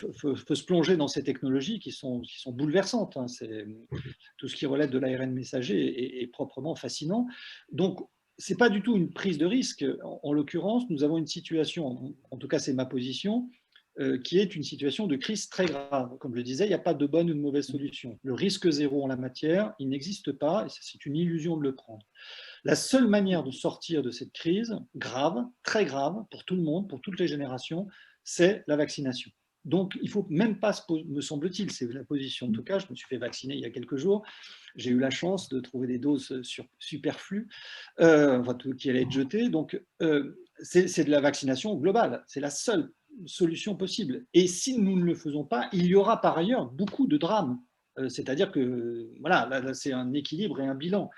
Speaker 3: faut se plonger dans ces technologies qui sont bouleversantes. Hein. Tout ce qui relève de l'ARN messager est proprement fascinant. Donc, ce n'est pas du tout une prise de risque. En l'occurrence, nous avons une situation, en tout cas c'est ma position, qui est une situation de crise très grave. Comme je le disais, il n'y a pas de bonne ou de mauvaise solution. Le risque zéro en la matière, il n'existe pas, et c'est une illusion de le prendre. La seule manière de sortir de cette crise grave, très grave, pour tout le monde, pour toutes les générations, c'est la vaccination. Donc, il ne faut même pas, me semble-t-il, c'est la position. En tout cas, je me suis fait vacciner il y a quelques jours. J'ai eu la chance de trouver des doses superflues, qui allaient être jetées. Donc, c'est de la vaccination globale. C'est la seule solution possible. Et si nous ne le faisons pas, il y aura par ailleurs beaucoup de drames. C'est-à-dire que, voilà, là c'est un équilibre et un bilan.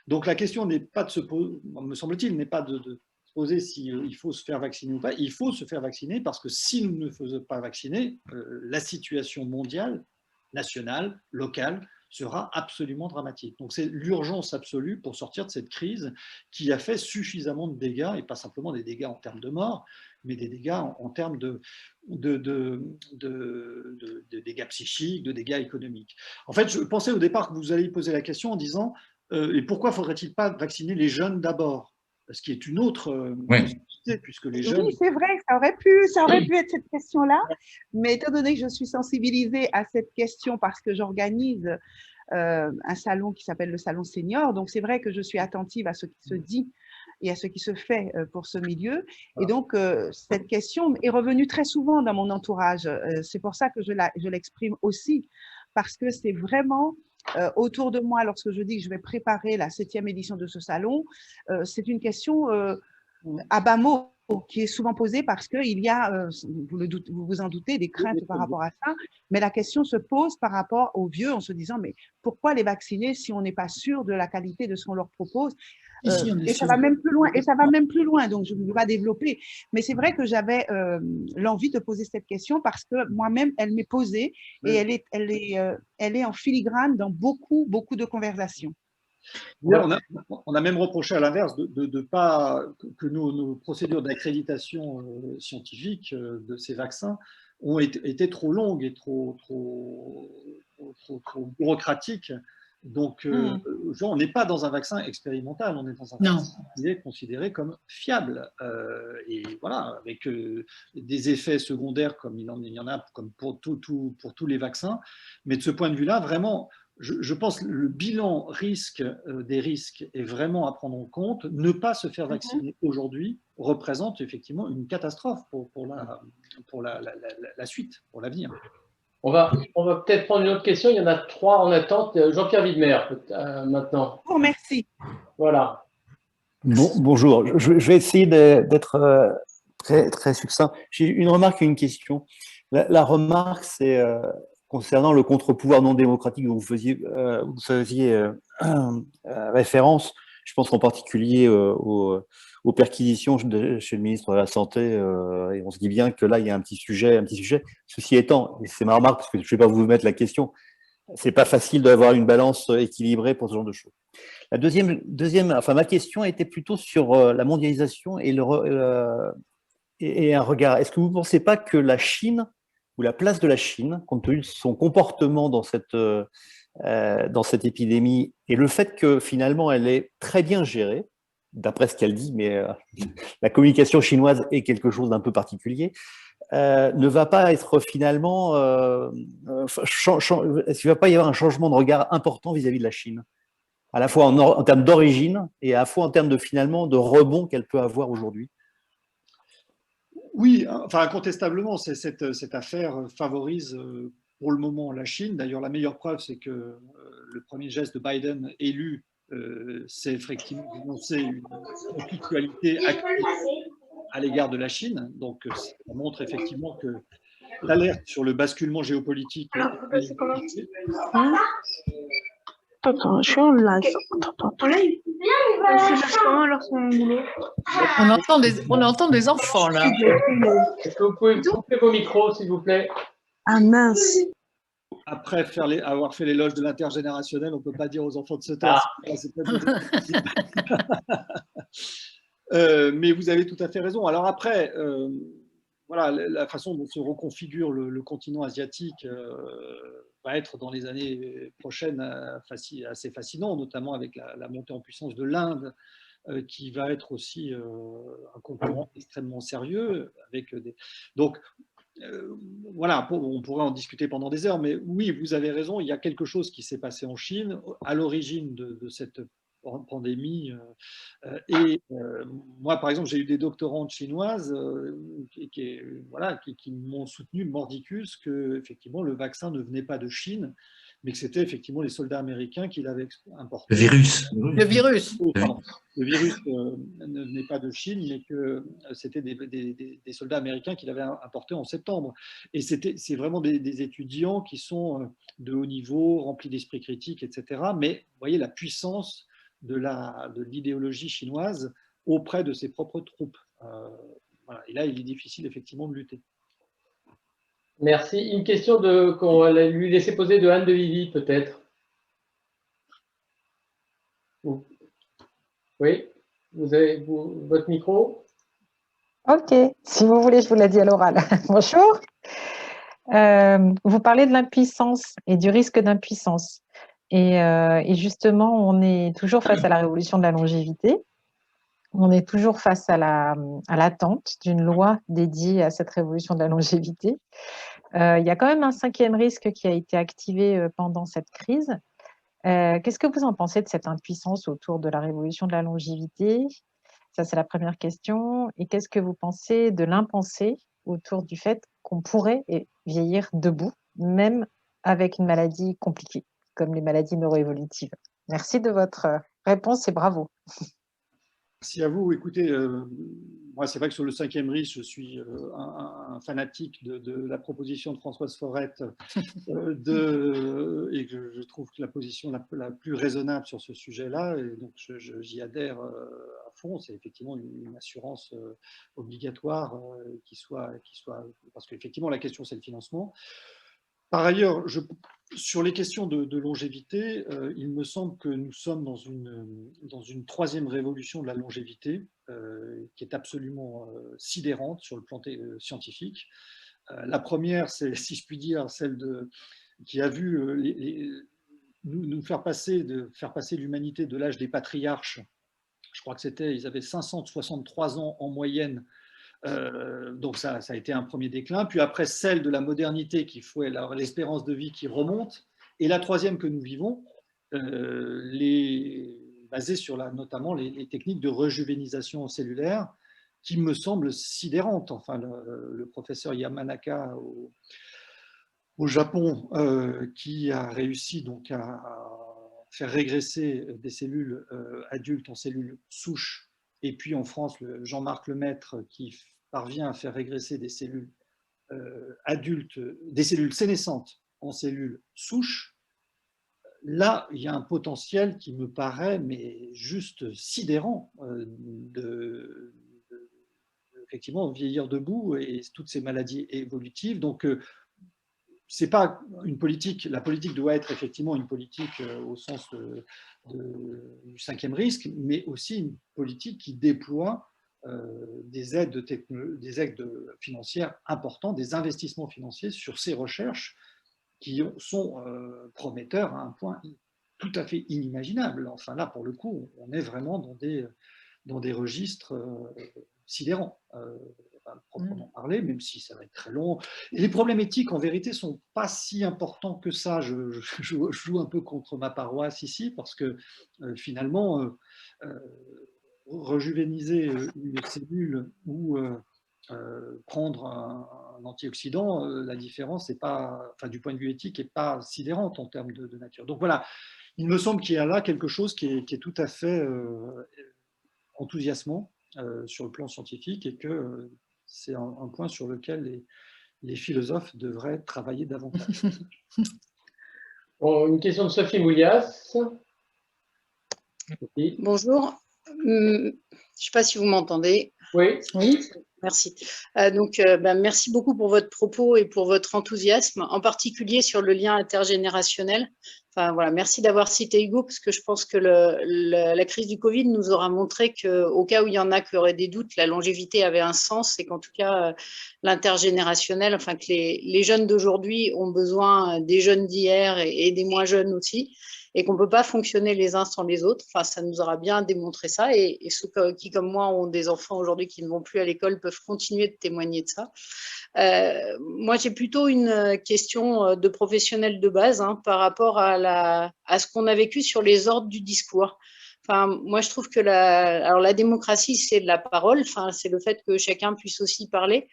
Speaker 3: Donc, la question n'est pas de se poser, me semble-t-il, n'est pas de se poser s'il faut se faire vacciner ou pas. Il faut se faire vacciner parce que si nous ne faisons pas vacciner, la situation mondiale, nationale, locale, sera absolument dramatique. Donc, c'est l'urgence absolue pour sortir de cette crise qui a fait suffisamment de dégâts, et pas simplement des dégâts en termes de morts, mais des dégâts en termes de dégâts psychiques, de dégâts économiques. En fait, je pensais au départ que vous alliez poser la question en disant et pourquoi ne faudrait-il pas vacciner les jeunes d'abord ? Ce qui est une autre possibilité, puisque les jeunes…
Speaker 6: Oui, c'est vrai, ça aurait pu être cette question-là, mais étant donné que je suis sensibilisée à cette question parce que j'organise un salon qui s'appelle le Salon Senior, donc c'est vrai que je suis attentive à ce qui se dit et à ce qui se fait pour ce milieu. Et donc, cette question est revenue très souvent dans mon entourage. C'est pour ça que je l'exprime aussi, parce que c'est vraiment… autour de moi, lorsque je dis que je vais préparer la 7e édition de ce salon, c'est une question à bas mot qui est souvent posée parce qu'il y a, vous vous en doutez, des craintes par rapport à ça, mais la question se pose par rapport aux vieux en se disant mais pourquoi les vacciner si on n'est pas sûr de la qualité de ce qu'on leur propose ? Et ça va même plus loin, donc je ne vais pas développer. Mais c'est vrai que j'avais l'envie de poser cette question parce que moi-même, elle m'est posée et elle est en filigrane dans beaucoup de conversations.
Speaker 3: On a même reproché à l'inverse de pas que nos procédures d'accréditation scientifique de ces vaccins ont été trop longues et trop bureaucratiques. Donc, on n'est pas dans un vaccin expérimental, on est dans un vaccin qui est considéré comme fiable. Et voilà, avec des effets secondaires comme il y en a comme pour tous les vaccins. Mais de ce point de vue-là, vraiment, je pense que le bilan des risques est vraiment à prendre en compte. Ne pas se faire vacciner aujourd'hui représente effectivement une catastrophe pour la suite, pour l'avenir.
Speaker 5: On va peut-être prendre une autre question. Il y en a 3 en attente. Jean-Pierre Widmer, maintenant.
Speaker 6: Oh, merci.
Speaker 5: Voilà.
Speaker 7: Bonjour. Je vais essayer d'être très succinct. J'ai une remarque et une question. La remarque, c'est concernant le contre-pouvoir non démocratique dont vous faisiez référence. Je pense en particulier aux perquisitions chez le ministre de la Santé. Et on se dit bien que là, il y a un petit sujet. Ceci étant, et c'est ma remarque parce que je ne vais pas vous mettre la question, c'est pas facile d'avoir une balance équilibrée pour ce genre de choses. La enfin, ma question était plutôt sur la mondialisation et un regard. Est-ce que vous ne pensez pas que la Chine ou la place de la Chine, compte tenu de son comportement dans cette épidémie et le fait que finalement elle est très bien gérée, d'après ce qu'elle dit, mais la communication chinoise est quelque chose d'un peu particulier, ne va pas être finalement, est-ce qu'il ne va pas y avoir un changement de regard important vis-à-vis de la Chine, à la fois en termes d'origine et à la fois en termes de finalement de rebond qu'elle peut avoir aujourd'hui?
Speaker 3: Oui, enfin incontestablement, cette affaire favorise pour le moment la Chine. D'ailleurs, la meilleure preuve, c'est que le premier geste de Biden élu, c'est effectivement d'annoncer une conflictualité active à l'égard de la Chine. Donc, ça montre effectivement que l'alerte sur le basculement géopolitique est justifiée.
Speaker 8: Attends, je suis en live. Attends.
Speaker 2: On entend des enfants là.
Speaker 5: Est-ce que vous pouvez couper vos micros, s'il vous plaît?
Speaker 8: Ah mince.
Speaker 3: Après avoir fait l'éloge de l'intergénérationnel, on ne peut pas dire aux enfants de se taire. Mais vous avez tout à fait raison. Alors après, voilà, la façon dont se reconfigure le continent asiatique va être dans les années prochaines assez fascinant, notamment avec la montée en puissance de l'Inde, qui va être aussi un concurrent extrêmement sérieux. Donc, voilà, on pourrait en discuter pendant des heures, mais oui, vous avez raison, il y a quelque chose qui s'est passé en Chine à l'origine de cette pandémie. Moi, par exemple, j'ai eu des doctorantes chinoises qui m'ont soutenu mordicus que effectivement le vaccin ne venait pas de Chine, mais que c'était effectivement les soldats américains qui l'avaient importé.
Speaker 9: Le virus.
Speaker 2: Le virus.
Speaker 3: Pardon. Le virus ne venait pas de Chine, mais que c'était des soldats américains qui l'avaient importé en septembre. Et c'est vraiment des étudiants qui sont de haut niveau, remplis d'esprit critique, etc. Mais vous voyez la puissance de l'idéologie chinoise auprès de ses propres troupes. Voilà. Et là, il est difficile effectivement de lutter.
Speaker 5: Merci. Une question qu'on va lui laisser poser de Anne de Vivi, peut-être. Oui, vous avez votre micro.
Speaker 10: Ok, si vous voulez, je vous l'ai dit à l'oral. Bonjour. Vous parlez de l'impuissance et du risque d'impuissance. Et justement, on est toujours face à la révolution de la longévité. On est toujours face à l'attente d'une loi dédiée à cette révolution de la longévité. Il y a quand même un 5e risque qui a été activé pendant cette crise. Qu'est-ce que vous en pensez de cette impuissance autour de la révolution de la longévité? Ça, c'est la première question. Et qu'est-ce que vous pensez de l'impensé autour du fait qu'on pourrait vieillir debout, même avec une maladie compliquée, comme les maladies neuroévolutives? Merci de votre réponse et bravo.
Speaker 3: Merci à vous. Écoutez, moi, c'est vrai que sur le 5e risque, je suis un fanatique de la proposition de Françoise Forette et que je trouve que la position la plus raisonnable sur ce sujet-là, et donc j'y adhère à fond. C'est effectivement une assurance obligatoire qui soit, parce qu'effectivement, la question, c'est le financement. Par ailleurs, sur les questions de longévité, il me semble que nous sommes dans une 3e révolution de la longévité qui est absolument sidérante sur le plan scientifique. La première, c'est, si je puis dire, celle qui a vu nous faire passer l'humanité de l'âge des patriarches. Je crois que ils avaient 563 ans en moyenne. Donc ça a été un premier déclin. Puis après, celle de la modernité qui fait l'espérance de vie qui remonte. Et la 3e que nous vivons, basée sur notamment les techniques de rejuvénisation cellulaire, qui me semblent sidérantes. Enfin, le professeur Yamanaka au Japon, qui a réussi donc à faire régresser des cellules adultes en cellules souches. Et puis en France, Jean-Marc Lemaître, qui parvient à faire régresser des cellules adultes, des cellules sénescentes en cellules souches, là, il y a un potentiel qui me paraît mais juste sidérant effectivement, vieillir debout et toutes ces maladies évolutives. Donc, c'est pas une politique. La politique doit être effectivement une politique au sens du cinquième risque, mais aussi une politique qui déploie des aides financières importantes, des investissements financiers sur ces recherches qui sont prometteurs à un point tout à fait inimaginable. Enfin là, pour le coup, on est vraiment dans des registres sidérants, proprement parler, même si ça va être très long. Et les problèmes éthiques, en vérité, ne sont pas si importants que ça. Je joue un peu contre ma paroisse ici, parce que finalement, rejuvéniser une cellule ou prendre un antioxydant, la différence est pas, enfin, du point de vue éthique, n'est pas sidérante en termes de nature. Donc voilà, il me semble qu'il y a là quelque chose qui est tout à fait enthousiasmant sur le plan scientifique et que c'est un point sur lequel les philosophes devraient travailler davantage.
Speaker 5: Bon, une question de Sophie Moulias. Oui.
Speaker 9: Bonjour. Je ne sais pas si vous m'entendez.
Speaker 5: Oui.
Speaker 9: Merci. Merci beaucoup pour votre propos et pour votre enthousiasme, en particulier sur le lien intergénérationnel. Enfin, voilà, merci d'avoir cité Hugo, parce que je pense que la crise du Covid nous aura montré qu'au cas où il y en a qui auraient des doutes, la longévité avait un sens et qu'en tout cas, l'intergénérationnel, enfin que les jeunes d'aujourd'hui ont besoin des jeunes d'hier et des moins jeunes aussi, et qu'on ne peut pas fonctionner les uns sans les autres. Enfin, ça nous aura bien démontré ça, et ceux qui, comme moi, ont des enfants aujourd'hui qui ne vont plus à l'école peuvent continuer de témoigner de ça. Moi, j'ai plutôt une question de professionnel de base par rapport à ce qu'on a vécu sur les ordres du discours. Enfin, moi, je trouve que la démocratie, c'est de la parole, enfin, c'est le fait que chacun puisse aussi parler.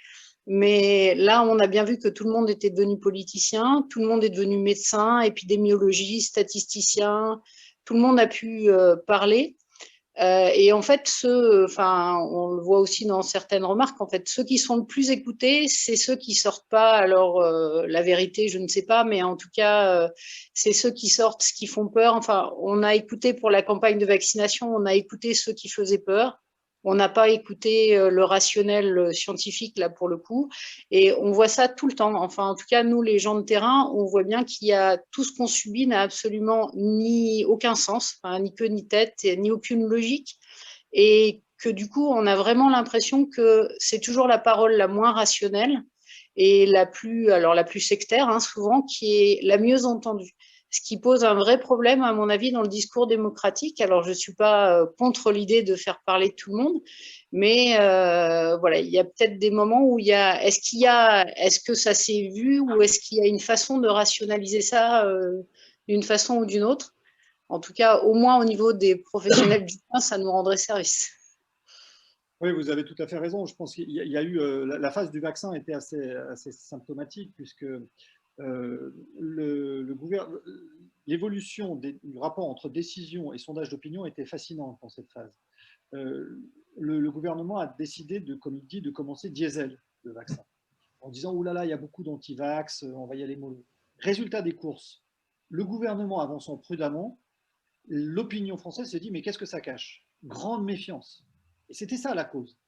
Speaker 9: Mais là, on a bien vu que tout le monde était devenu politicien, tout le monde est devenu médecin, épidémiologiste, statisticien, tout le monde a pu parler. Et en fait, on le voit aussi dans certaines remarques, en fait, ceux qui sont le plus écoutés, c'est ceux qui sortent pas. Alors, la vérité, je ne sais pas, mais en tout cas, c'est ceux qui sortent ce qui font peur. Enfin, on a écouté pour la campagne de vaccination, on a écouté ceux qui faisaient peur. On n'a pas écouté le rationnel scientifique, là, pour le coup. Et on voit ça tout le temps. Enfin, en tout cas, nous, les gens de terrain, on voit bien qu'il y a tout ce qu'on subit n'a absolument aucun sens, enfin, ni queue ni tête, ni aucune logique. Et que du coup, on a vraiment l'impression que c'est toujours la parole la moins rationnelle et la plus sectaire, souvent, qui est la mieux entendue. Ce qui pose un vrai problème, à mon avis, dans le discours démocratique. Alors, je ne suis pas contre l'idée de faire parler tout le monde, mais voilà, il y a peut-être des moments où est-ce que ça s'est vu, ou est-ce qu'il y a une façon de rationaliser ça d'une façon ou d'une autre? En tout cas, au moins au niveau des professionnels du terrain, ça nous rendrait service.
Speaker 3: Oui, vous avez tout à fait raison. Je pense qu'il y a eu la phase du vaccin était assez symptomatique, puisque l'évolution du rapport entre décision et sondage d'opinion était fascinante dans cette phase. Le gouvernement a décidé, comme il dit, de commencer diesel le vaccin, en disant « Ouh là là, il y a beaucoup d'anti-vax, on va y aller mollo ». Résultat des courses, le gouvernement avançant prudemment, l'opinion française se dit « Mais qu'est-ce que ça cache ?» Grande méfiance. Et c'était ça la cause.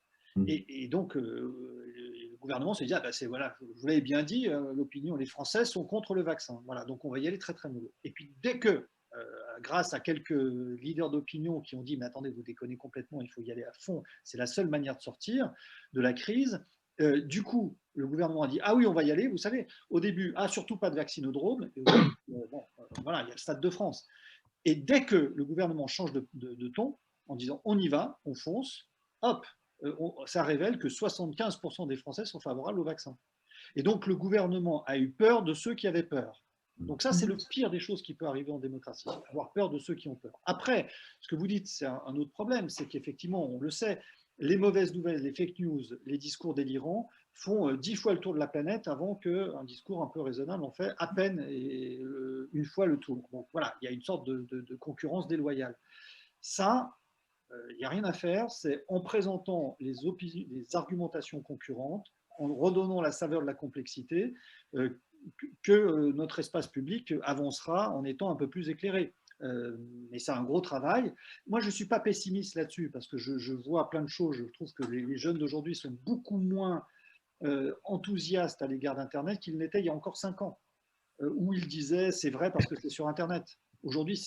Speaker 3: Et donc, le gouvernement se dit, voilà, je vous l'avais bien dit, l'opinion, les Français sont contre le vaccin. Voilà, donc on va y aller très, très mollo. Et puis, dès que, grâce à quelques leaders d'opinion qui ont dit, mais attendez, vous déconnez complètement, il faut y aller à fond, c'est la seule manière de sortir de la crise, du coup, le gouvernement a dit, ah oui, on va y aller, vous savez, au début, surtout pas de vaccinodrome, et voilà, il y a le Stade de France. Et dès que le gouvernement change de ton, en disant, on y va, on fonce, hop, ça révèle que 75% des Français sont favorables au vaccin. Et donc, le gouvernement a eu peur de ceux qui avaient peur. Donc ça, c'est le pire des choses qui peut arriver en démocratie, avoir peur de ceux qui ont peur. Après, ce que vous dites, c'est un autre problème, c'est qu'effectivement, on le sait, les mauvaises nouvelles, les fake news, les discours délirants font 10 fois le tour de la planète avant qu'un discours un peu raisonnable en fait à peine une fois le tour. Donc voilà, il y a une sorte de concurrence déloyale. Ça, Il n'y a rien à faire, c'est en présentant les argumentations concurrentes, en redonnant la saveur de la complexité, que notre espace public avancera en étant un peu plus éclairé. Mais c'est un gros travail. Moi, je ne suis pas pessimiste là-dessus, parce que je vois plein de choses. Je trouve que les jeunes d'aujourd'hui sont beaucoup moins enthousiastes à l'égard d'Internet qu'ils n'étaient il y a encore 5 ans, où ils disaient c'est vrai parce que c'est sur Internet. Aujourd'hui,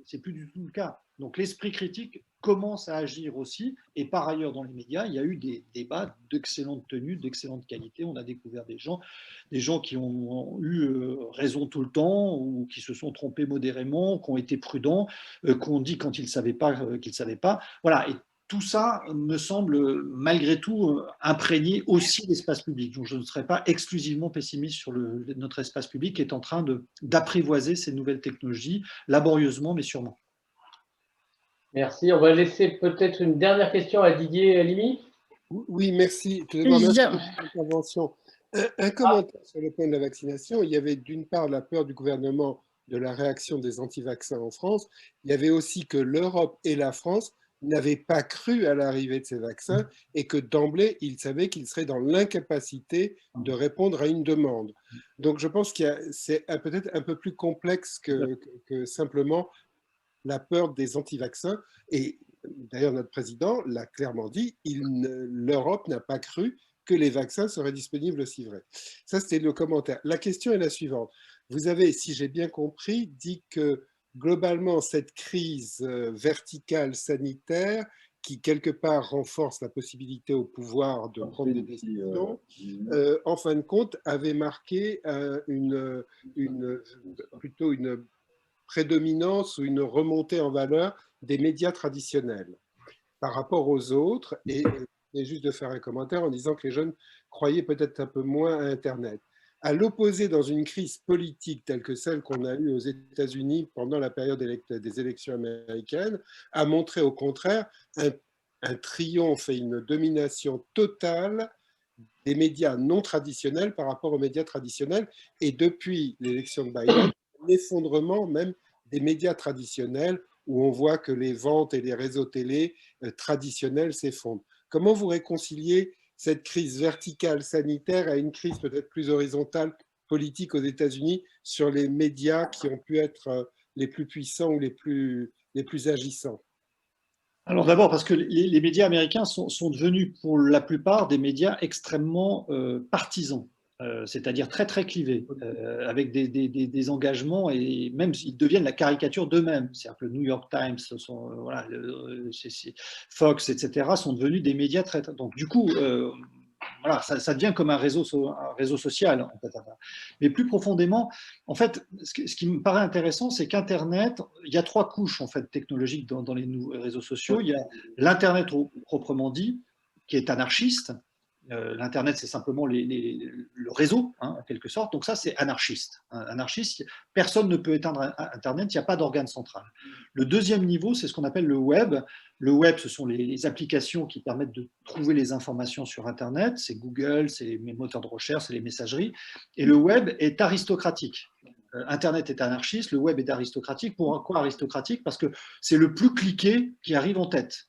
Speaker 3: c'est plus du tout le cas. Donc l'esprit critique commence à agir aussi. Et par ailleurs, dans les médias, il y a eu des débats d'excellente tenue, d'excellente qualité. On a découvert des gens qui ont eu raison tout le temps ou qui se sont trompés modérément, qui ont été prudents, qui ont dit quand ils ne savaient pas qu'ils ne savaient pas. Voilà. Et tout ça me semble malgré tout imprégner aussi l'espace public. Donc je ne serais pas exclusivement pessimiste sur notre espace public qui est en train d'apprivoiser ces nouvelles technologies, laborieusement mais sûrement.
Speaker 5: Merci. On va laisser peut-être une dernière question à Didier Limi.
Speaker 11: Oui, merci. Tout d'abord, merci pour votre intervention. Un commentaire sur le point de la vaccination. Il y avait d'une part la peur du gouvernement de la réaction des anti-vaccins en France. Il y avait aussi que l'Europe et la France n'avaient pas cru à l'arrivée de ces vaccins et que d'emblée, ils savaient qu'ils seraient dans l'incapacité de répondre à une demande. Donc, je pense que c'est peut-être un peu plus complexe que simplement la peur des anti-vaccins. Et d'ailleurs, notre président l'a clairement dit, l'Europe n'a pas cru que les vaccins seraient disponibles aussi vrai. Ça, c'était le commentaire. La question est la suivante. Vous avez, si j'ai bien compris, dit que globalement, cette crise verticale sanitaire qui, quelque part, renforce la possibilité au pouvoir de prendre des décisions, en fin de compte, avait marqué plutôt une prédominance ou une remontée en valeur des médias traditionnels par rapport aux autres, et juste de faire un commentaire en disant que les jeunes croyaient peut-être un peu moins à Internet. À l'opposé, dans une crise politique telle que celle qu'on a eue aux États-Unis pendant la période des élections américaines, a montré au contraire un triomphe et une domination totale des médias non traditionnels par rapport aux médias traditionnels, et depuis l'élection de Biden, un effondrement même des médias traditionnels où on voit que les ventes et les réseaux télé traditionnels s'effondrent. Comment vous réconciliez cette crise verticale sanitaire à une crise peut-être plus horizontale politique aux États-Unis sur les médias qui ont pu être les plus puissants ou les plus agissants?
Speaker 3: Alors d'abord, parce que les médias américains sont devenus pour la plupart des médias extrêmement partisans, c'est-à-dire très très clivés, avec des engagements, et même ils deviennent la caricature d'eux-mêmes. C'est-à-dire que le New York Times, voilà, Fox, etc. sont devenus des médias très... Donc du coup, voilà, ça devient comme un réseau social, en fait. Mais plus profondément, en fait, ce qui me paraît intéressant, c'est qu'Internet, il y a 3 couches en fait, technologiques dans les réseaux sociaux. Il y a l'Internet proprement dit, qui est anarchiste. L'Internet, c'est simplement le réseau, hein, en quelque sorte. Donc ça, c'est anarchiste. Anarchiste, personne ne peut éteindre Internet, il n'y a pas d'organe central. Le deuxième niveau, c'est ce qu'on appelle le web. Le web, ce sont les applications qui permettent de trouver les informations sur Internet. C'est Google, c'est les moteurs de recherche, c'est les messageries. Et le web est aristocratique. Internet est anarchiste, le web est aristocratique. Pourquoi aristocratique? Parce que c'est le plus cliqué qui arrive en tête.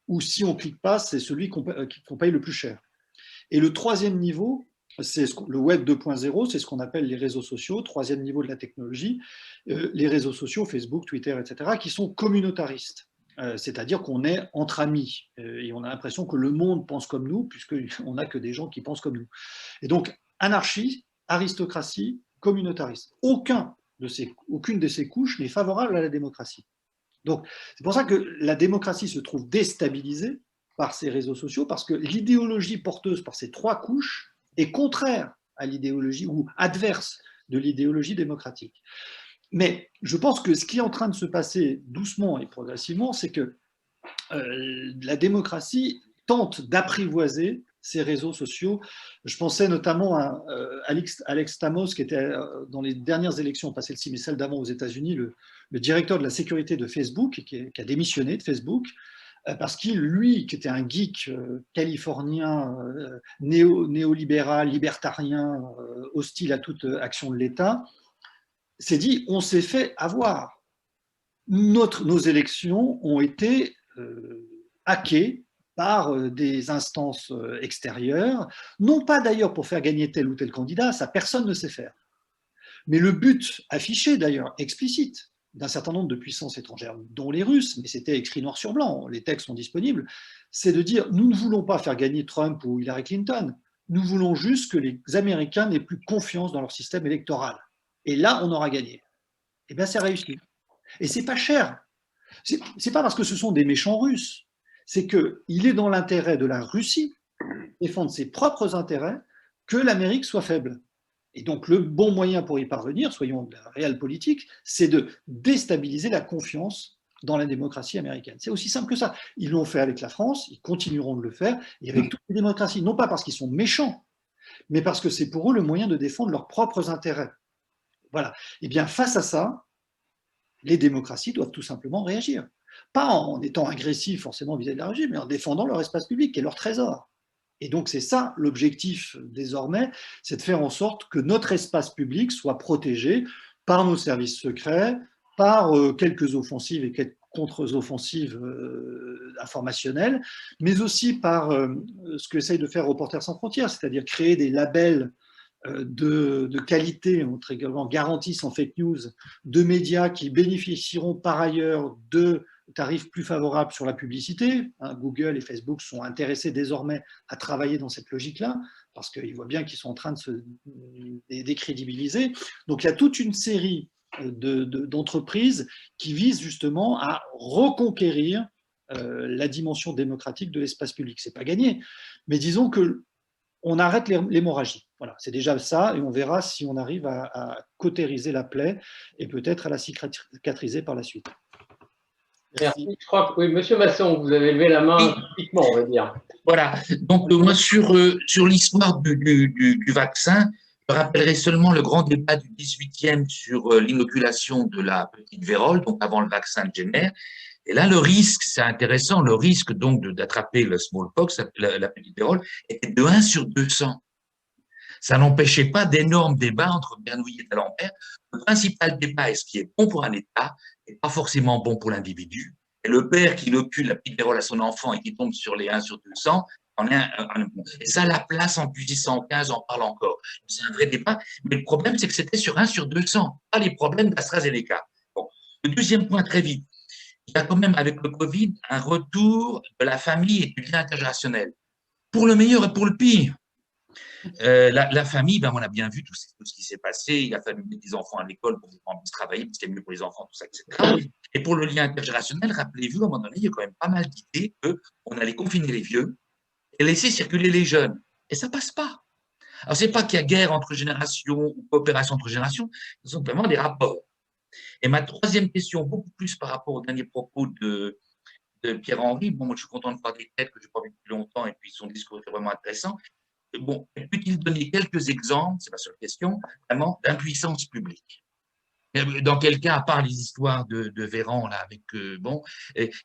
Speaker 3: Ou si on ne clique pas, c'est celui qu'on paye le plus cher. Et le troisième niveau, c'est le web 2.0, c'est ce qu'on appelle les réseaux sociaux, troisième niveau de la technologie, les réseaux sociaux, Facebook, Twitter, etc., qui sont communautaristes. C'est-à-dire qu'on est entre amis et on a l'impression que le monde pense comme nous, puisqu'on n'a que des gens qui pensent comme nous. Et donc, anarchie, aristocratie, communautariste. Aucune de ces couches n'est favorable à la démocratie. Donc, c'est pour ça que la démocratie se trouve déstabilisée par ces réseaux sociaux, parce que l'idéologie porteuse par ces 3 couches est contraire à l'idéologie ou adverse de l'idéologie démocratique. Mais je pense que ce qui est en train de se passer doucement et progressivement, c'est que la démocratie tente d'apprivoiser ces réseaux sociaux. Je pensais notamment à Alex Stamos, qui était dans les dernières élections passées le 6 mai, celle d'avant aux États-Unis, le directeur de la sécurité de Facebook, qui a démissionné de Facebook, parce qu'il, lui, qui était un geek californien, néolibéral, libertarien, hostile à toute action de l'État, s'est dit, on s'est fait avoir. Nos élections ont été hackés par des instances extérieures, non pas d'ailleurs pour faire gagner tel ou tel candidat, ça personne ne sait faire. Mais le but affiché d'ailleurs, explicite, d'un certain nombre de puissances étrangères, dont les Russes, mais c'était écrit noir sur blanc, les textes sont disponibles, c'est de dire nous ne voulons pas faire gagner Trump ou Hillary Clinton, nous voulons juste que les Américains n'aient plus confiance dans leur système électoral. Et là, on aura gagné. Et bien, c'est réussi. Et c'est pas cher. C'est pas parce que ce sont des méchants Russes, c'est qu'il est dans l'intérêt de la Russie, défendre ses propres intérêts, que l'Amérique soit faible. Et donc, le bon moyen pour y parvenir, soyons de la réelle politique, c'est de déstabiliser la confiance dans la démocratie américaine. C'est aussi simple que ça. Ils l'ont fait avec la France, ils continueront de le faire, et avec toutes les démocraties, non pas parce qu'ils sont méchants, mais parce que c'est pour eux le moyen de défendre leurs propres intérêts. Voilà. Et bien, face à ça, les démocraties doivent tout simplement réagir. Pas en étant agressifs forcément vis-à-vis de la régime, mais en défendant leur espace public et leur trésor. Et donc, c'est ça l'objectif désormais, c'est de faire en sorte que notre espace public soit protégé par nos services secrets, par quelques offensives et quelques contre-offensives informationnelles, mais aussi par ce que essaye de faire Reporters sans frontières, c'est-à-dire créer des labels de qualité, également garantis sans fake news, de médias qui bénéficieront par ailleurs de tarifs plus favorables sur la publicité. Google et Facebook sont intéressés désormais à travailler dans cette logique-là, parce qu'ils voient bien qu'ils sont en train de se décrédibiliser. Donc il y a toute une série d'entreprises qui visent justement à reconquérir la dimension démocratique de l'espace public. C'est pas gagné, mais disons que on arrête l'hémorragie. Voilà, c'est déjà ça, et on verra si on arrive à cautériser la plaie et peut-être à la cicatriser par la suite.
Speaker 5: Merci. Je crois que, oui, Monsieur Masson, vous avez levé la main typiquement, on va dire.
Speaker 12: Voilà. Donc, moi, sur l'histoire du vaccin, je rappellerai seulement le grand débat du 18e sur l'inoculation de la petite vérole, donc avant le vaccin de Jenner. Et là, le risque, c'est intéressant, le risque donc d'attraper le smallpox, la petite vérole, était de 1 sur 200. Ça n'empêchait pas d'énormes débats entre Bernoulli et D'Alembert. Le principal débat est ce qui est bon pour un État n'est pas forcément bon pour l'individu. Et le père qui inocule la petite vérole à son enfant et qui tombe sur les 1 sur 200, en est et ça, la place en plus 115 en parle encore. C'est un vrai débat. Mais le problème, c'est que c'était sur 1 sur 200, pas les problèmes d'AstraZeneca. Bon. Le deuxième point, très vite. Il y a quand même, avec le Covid, un retour de la famille et du lien intergénérationnel. Pour le meilleur et pour le pire. La famille, ben, on a bien vu tout ce qui s'est passé. Il a fallu mettre des enfants à l'école pour qu'ils puissent travailler, parce que c'était mieux pour les enfants, tout ça, etc. Et pour le lien intergénérationnel, rappelez-vous, à un moment donné, il y a quand même pas mal d'idées qu'on allait confiner les vieux et laisser circuler les jeunes. Et ça passe pas. Alors, c'est pas qu'il y a guerre entre générations ou coopération entre générations, c'est simplement des rapports. Et ma troisième question, beaucoup plus par rapport au dernier propos de Pierre-Henri, bon, moi, je suis content de voir des têtes que je n'ai pas vues depuis longtemps, et puis son discours était vraiment intéressant. Bon, peut-il donner quelques exemples, c'est ma seule question, vraiment, d'impuissance publique? Dans quel cas, à part les histoires de Véran, là, avec, bon,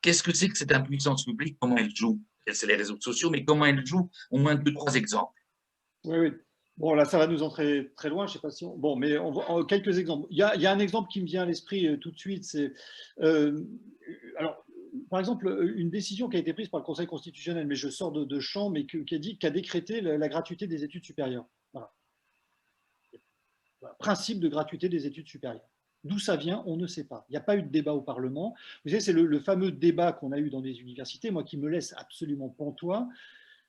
Speaker 12: qu'est-ce que c'est que cette impuissance publique? Comment elle joue? C'est les réseaux sociaux, mais comment elle joue? Au moins 2, 3 exemples.
Speaker 3: Oui, oui. Bon, là, ça va nous entrer très loin, je ne sais pas si on... Bon, mais quelques exemples. Il y a un exemple qui me vient à l'esprit tout de suite, c'est... alors, par exemple, une décision qui a été prise par le Conseil constitutionnel, mais je sors de champ, mais qui a décrété la gratuité des études supérieures. Voilà. Principe de gratuité des études supérieures. D'où ça vient, on ne sait pas. Il n'y a pas eu de débat au Parlement. Vous savez, c'est le fameux débat qu'on a eu dans les universités, moi qui me laisse absolument pantois,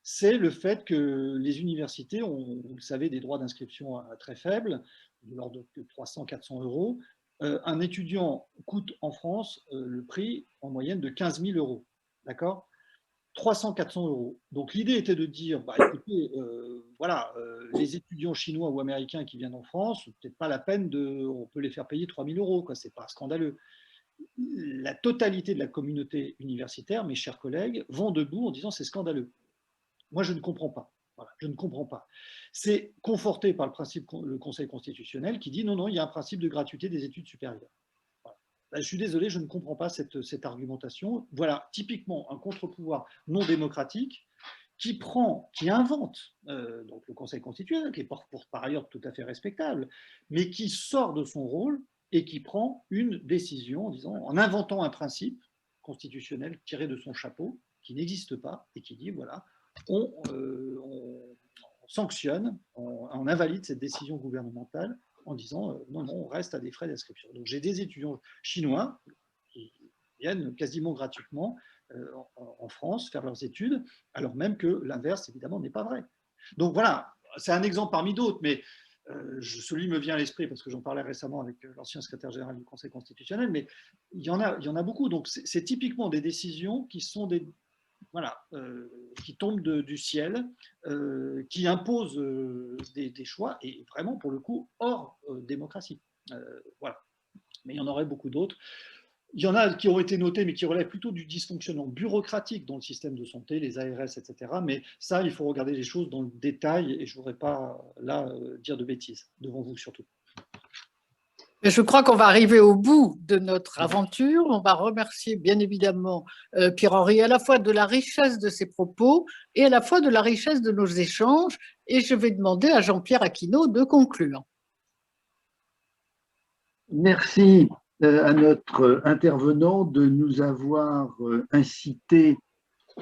Speaker 3: c'est le fait que les universités ont, vous le savez, des droits d'inscription très faibles, de l'ordre de 300-400 euros. Un étudiant coûte en France le prix en moyenne de 15 000 euros. D'accord ? 300-400 euros. Donc l'idée était de dire, bah, écoutez, voilà, les étudiants chinois ou américains qui viennent en France, peut-être pas la peine on peut les faire payer 3 000 euros, quoi, c'est pas scandaleux. La totalité de la communauté universitaire, mes chers collègues, vont debout en disant c'est scandaleux. Moi, je ne comprends pas. Voilà, je ne comprends pas. C'est conforté par le Conseil constitutionnel qui dit non, non, il y a un principe de gratuité des études supérieures. Voilà. Ben, je suis désolé, je ne comprends pas cette argumentation. Voilà, typiquement un contre-pouvoir non démocratique qui invente, donc le Conseil constitutionnel, qui est par ailleurs tout à fait respectable, mais qui sort de son rôle et qui prend une décision en inventant un principe constitutionnel tiré de son chapeau, qui n'existe pas et qui dit, voilà, on sanctionne, on invalide cette décision gouvernementale en disant non, non, on reste à des frais d'inscription. Donc j'ai des étudiants chinois qui viennent quasiment gratuitement en France faire leurs études, alors même que l'inverse, évidemment, n'est pas vrai. Donc voilà, c'est un exemple parmi d'autres, mais celui me vient à l'esprit parce que j'en parlais récemment avec l'ancien secrétaire général du Conseil constitutionnel, mais il y en a beaucoup. Donc c'est typiquement des décisions qui sont qui tombent du ciel, qui imposent des choix, et vraiment, pour le coup, hors démocratie. Voilà. Mais il y en aurait beaucoup d'autres. Il y en a qui ont été notés, mais qui relèvent plutôt du dysfonctionnement bureaucratique dans le système de santé, les ARS, etc. Mais ça, il faut regarder les choses dans le détail, et je ne voudrais pas, là, dire de bêtises, devant vous surtout.
Speaker 2: Je crois qu'on va arriver au bout de notre aventure. On va remercier bien évidemment Pierre-Henri à la fois de la richesse de ses propos et à la fois de la richesse de nos échanges. Et je vais demander à Jean-Pierre Aquino de conclure.
Speaker 1: Merci à notre intervenant de nous avoir incité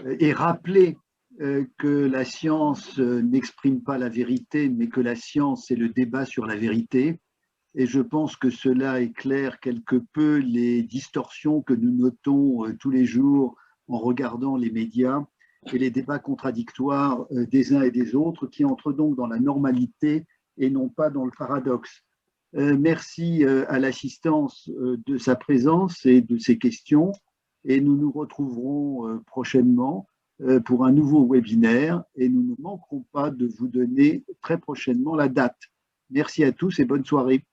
Speaker 1: et rappelé que la science n'exprime pas la vérité, mais que la science est le débat sur la vérité. Et je pense que cela éclaire quelque peu les distorsions que nous notons tous les jours en regardant les médias et les débats contradictoires des uns et des autres qui entrent donc dans la normalité et non pas dans le paradoxe. Merci à l'assistance de sa présence et de ses questions, et nous nous retrouverons prochainement pour un nouveau webinaire, et nous ne manquerons pas de vous donner très prochainement la date. Merci à tous et bonne soirée.